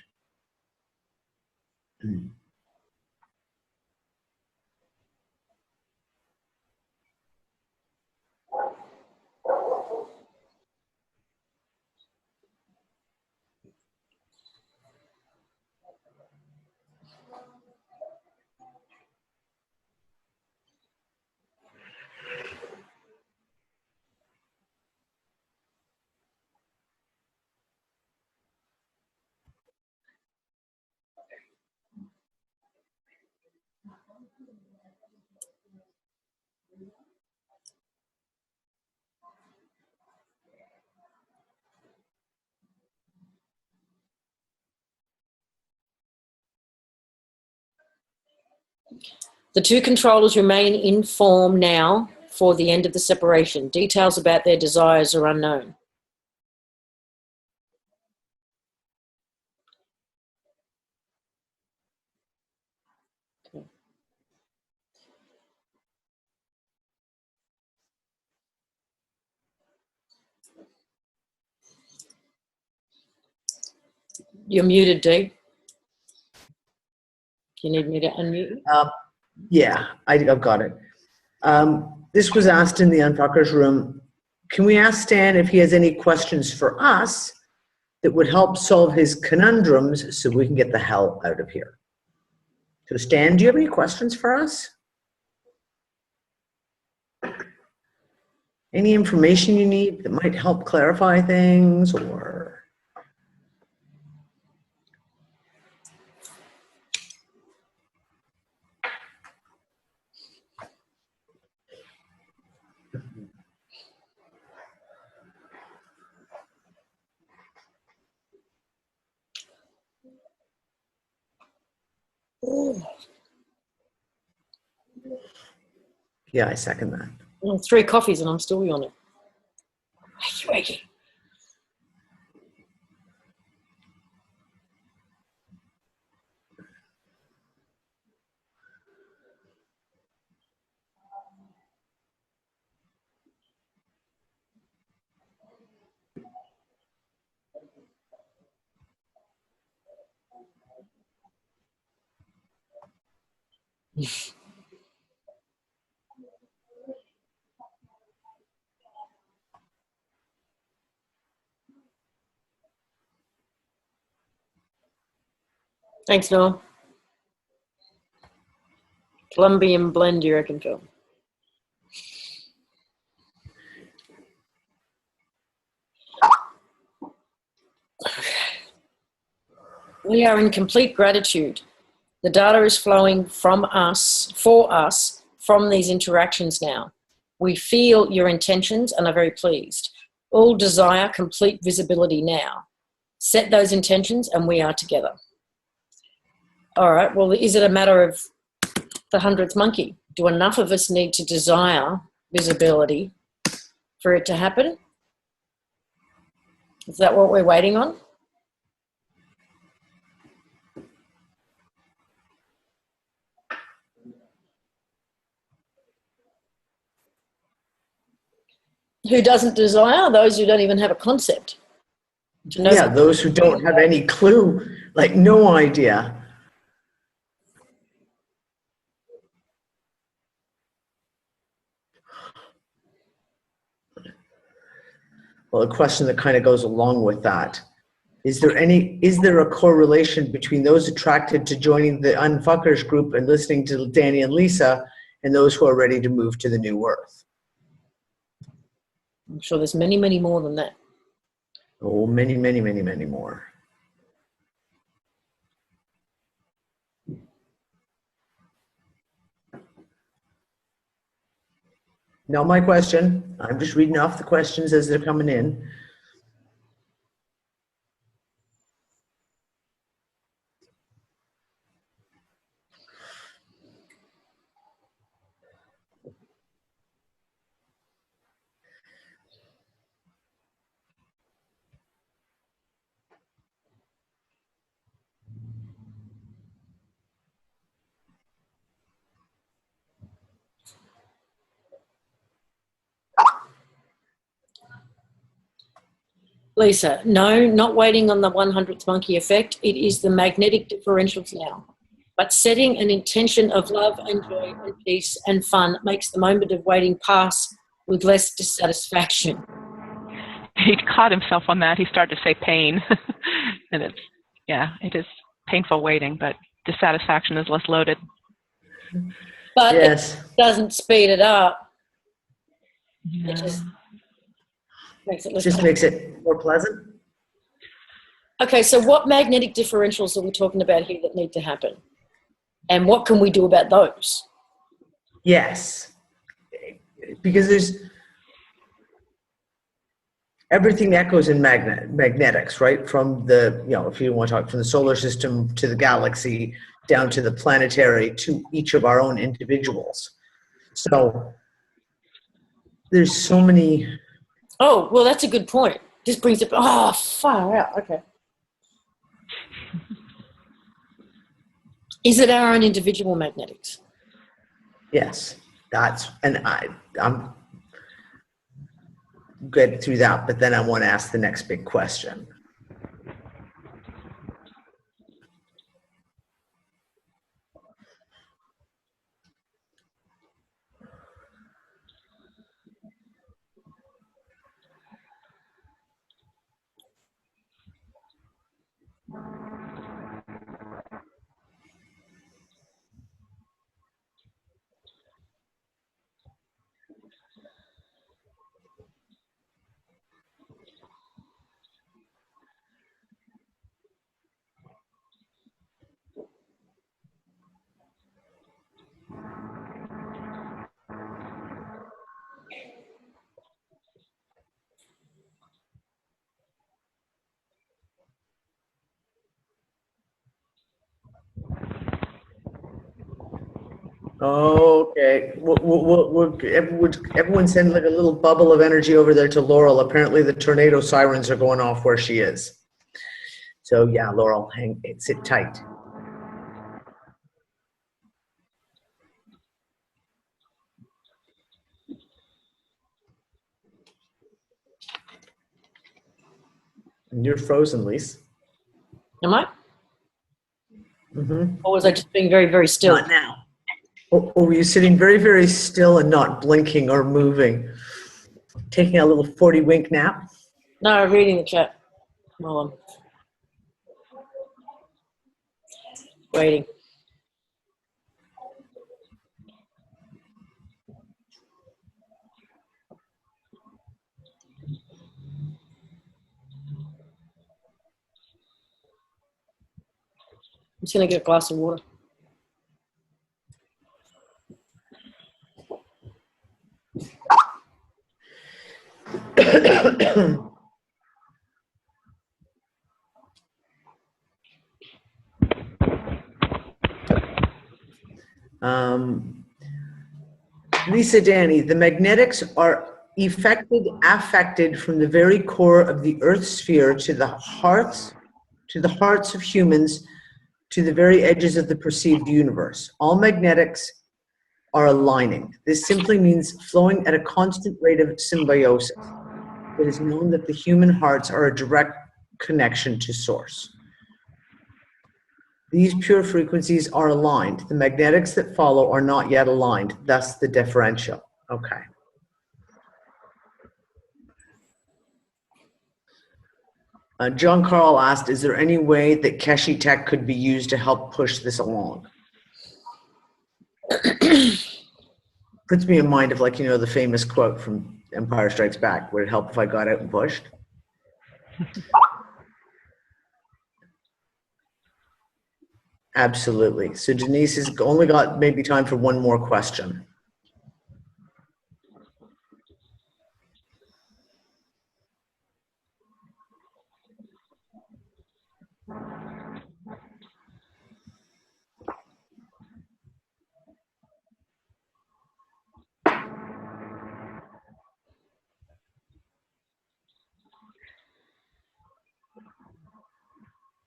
The two controllers remain in form now for the end of the separation. Details about their desires are unknown. Okay. You're muted, Dee. You need me to unmute you? Yeah, I've got it. This was asked in the Unfuckers room. Can we ask Stan if he has any questions for us that would help solve his conundrums so we can get the hell out of here? So Stan, do you have any questions for us? Any information you need that might help clarify things or? Yeah, I second that. 3 coffees and I'm still yawning. Wakey. Thanks, Noel. Colombian blend, you reckon, Phil? We are in complete gratitude. The data is flowing from us, for us, from these interactions now. We feel your intentions and are very pleased. All desire complete visibility now. Set those intentions and we are together. All right, well, is it a matter of the 100th monkey? Do enough of us need to desire visibility for it to happen? Is that what we're waiting on? Who doesn't desire? Those who don't even have a concept. Yeah, those who don't have any clue, like no idea. Well, a question that kind of goes along with that. Is there a correlation between those attracted to joining the Unfuckers group and listening to Dani and Lisa and those who are ready to move to the new earth? I'm sure there's many, many more than that. Oh, many, many, many, many more. Not my question. I'm just reading off the questions as they're coming in. Lisa, no, not waiting on the 100th monkey effect. It is the magnetic differentials now. But setting an intention of love and joy and peace and fun makes the moment of waiting pass with less dissatisfaction. He caught himself on that. He started to say pain. And it is painful waiting, but dissatisfaction is less loaded. But yes, it doesn't speed it up. No. It just makes it less makes it more pleasant. Okay, so what magnetic differentials are we talking about here that need to happen? And what can we do about those? Yes, because everything echoes in magnetics, right? From the, if you want to talk from the solar system to the galaxy, down to the planetary, to each of our own individuals. So there's so many. Oh, well, that's a good point. This brings up, oh, far out. Okay. Is it our own individual magnetics? Yes, I'm good through that, but then I want to ask the next big question. Okay, everyone send like a little bubble of energy over there to Laurel. Apparently the tornado sirens are going off where she is. So yeah, Laurel, sit tight. And you're frozen, Lise. Am I? Mm-hmm. Or was I just being very, very still? Not now. Or were you sitting very, very still and not blinking or moving? Taking a little 40 wink nap? No, reading the chat. Well, I'm waiting. I'm just going to get a glass of water. Lisa, Dani, the magnetics are affected from the very core of the earth sphere to the hearts of humans, to the very edges of the perceived universe. All magnetics are aligning. This simply means flowing at a constant rate of symbiosis. It is known that the human hearts are a direct connection to source. These pure frequencies are aligned. The magnetics that follow are not yet aligned, thus the differential. Okay. John Carl asked, is there any way that Keshe Tech could be used to help push this along? Puts me in mind of, like, the famous quote from Empire Strikes Back, would it help if I got out and pushed? Absolutely. So Denise has only got maybe time for one more question.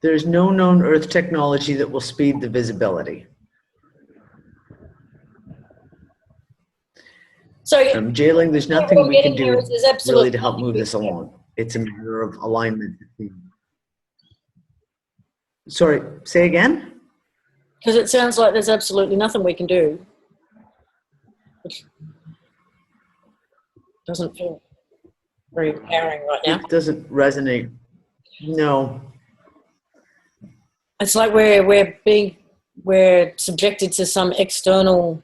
There's no known Earth technology that will speed the visibility. So, Jailing, there's nothing we can do really to help move this nothing. along. It's a matter of alignment. Sorry, say again? Because it sounds like there's absolutely nothing we can do. Which doesn't feel very empowering right now. It doesn't resonate. No. It's like we're subjected to some external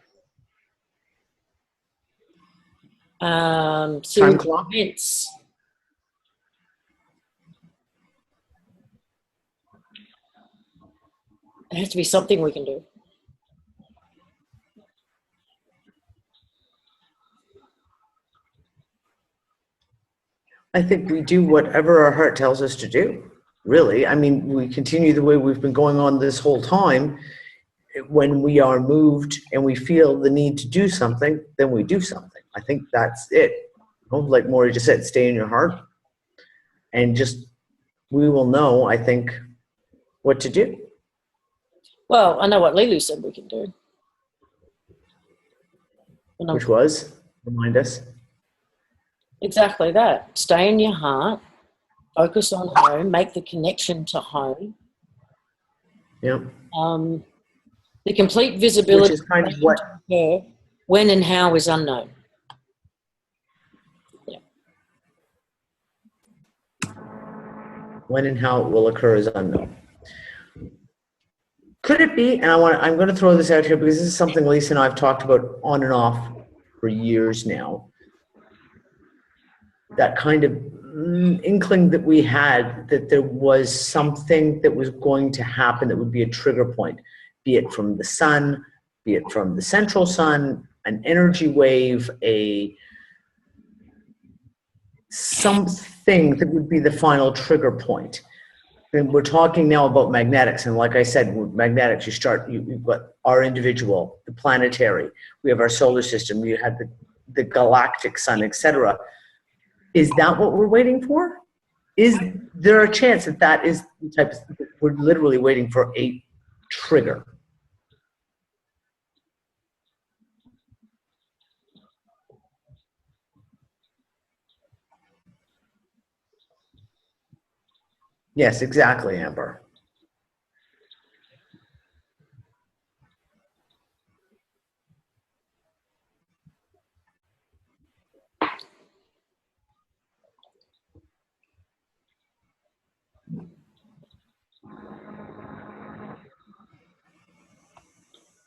series of events. There has to be something we can do. I think we do whatever our heart tells us to do, really. I mean, we continue the way we've been going on this whole time. When we are moved and we feel the need to do something, then we do something. I think that's it. Like Maury just said, stay in your heart. And just, we will know, I think, what to do. Well, I know what Lulu said we can do. Which was, remind us. Exactly that. Stay in your heart, focus on home, make the connection to home. Yeah. The complete visibility Which is kind of what, when and how is unknown. Yeah. when and how it will occur is unknown. Could it be, and I'm going to throw this out here because this is something Lisa and I have talked about on and off for years now, that kind of inkling that we had that there was something that was going to happen that would be a trigger point, be it from the sun, be it from the central sun, an energy wave, something that would be the final trigger point. And we're talking now about magnetics, and like I said, with magnetics, you've got our individual, the planetary, we have our solar system, you have the galactic sun, etc. Is that what we're waiting for? Is there a chance that is the type of, we're literally waiting for a trigger? Yes, exactly, Amber.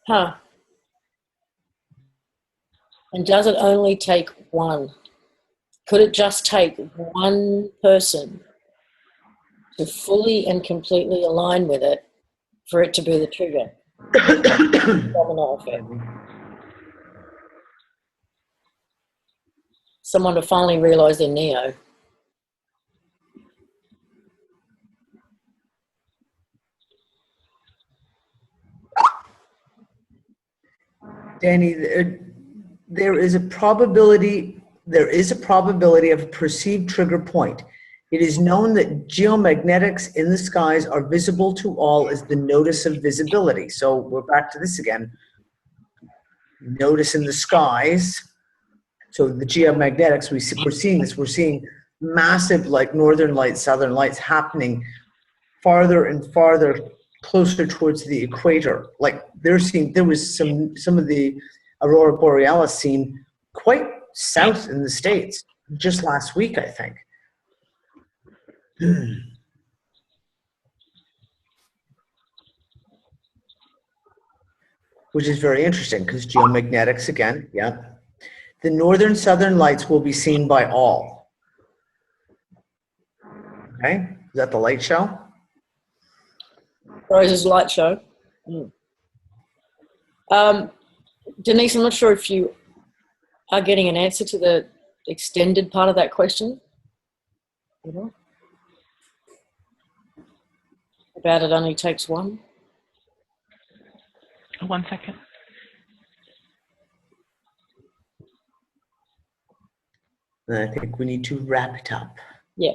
Huh. And does it only take one? Could it just take one person to fully and completely align with it for it to be the trigger? Domino effect. Someone to finally realise they're Neo. Dani, there is a probability of a perceived trigger point. It is known that geomagnetics in the skies are visible to all as the notice of visibility. So we're back to this again. Notice in the skies. So the geomagnetics, we're seeing this. We're seeing massive, like northern lights, southern lights happening farther and farther closer towards the equator. Like there was some of the aurora borealis seen quite south in the States just last week, I think. Which is very interesting because geomagnetics again, yeah. The northern southern lights will be seen by all. Okay, is that the light show? Rose's light show. Denise, I'm not sure if you are getting an answer to the extended part of that question. You know? About it only takes one. 1 second. And I think we need to wrap it up. Yeah.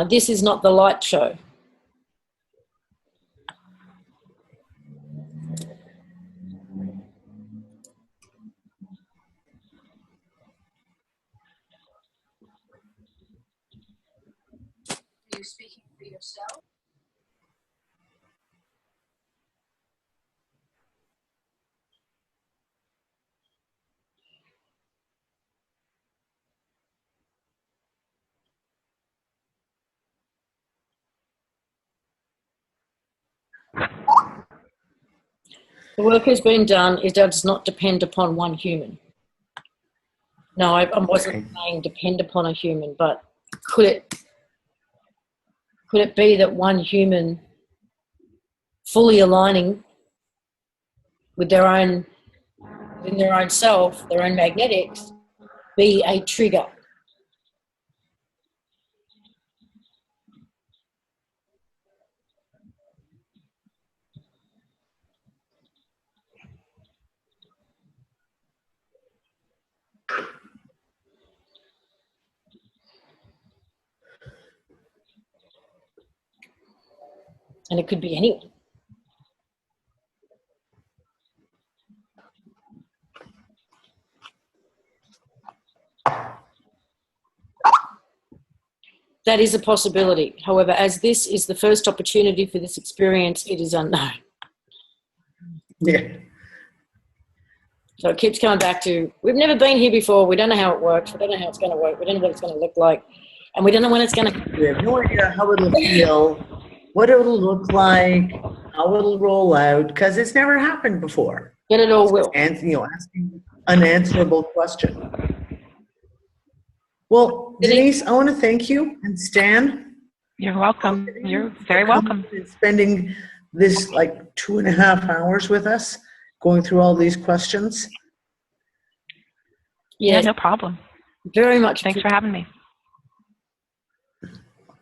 This is not the light show. Are you speaking for yourself? The work has been done. It does not depend upon one human. No, I wasn't saying depend upon a human, but could it be that one human fully aligning with their own, within their own self, their own magnetics, be a trigger. And it could be anyone. That is a possibility. However, as this is the first opportunity for this experience, it is unknown. Yeah. So it keeps coming back to, we've never been here before. We don't know how it works. We don't know how it's going to work. We don't know what it's going to look like. And we don't know when it's going to. We have no idea how it'll feel, what it'll look like, how it'll roll out, because it's never happened before. But it all will. And, you know, asking unanswerable question. Well, Denise, I want to thank you, and Stan. You're welcome. You're very welcome. And spending this like 2.5 hours with us, going through all these questions. Yeah, no problem. Very much. Thanks for having me.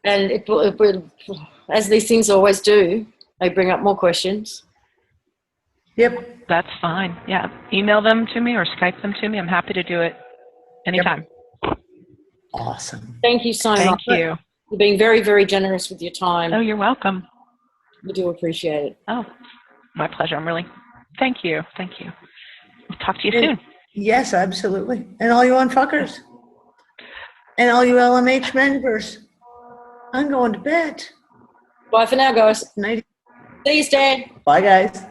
And it will, as these things always do, they bring up more questions. Yep. That's fine. Yeah. Email them to me or Skype them to me. I'm happy to do it anytime. Yep. Awesome. Thank you so much. Thank you. You're being very, very generous with your time. Oh, you're welcome. We do appreciate it. Oh, my pleasure. Thank you. Thank you. I'll talk to you soon. Yes, absolutely. And all you unfuckers. And all you LMH members. I'm going to bed. Bye for now, guys. Night. See you, Stan. Bye, guys.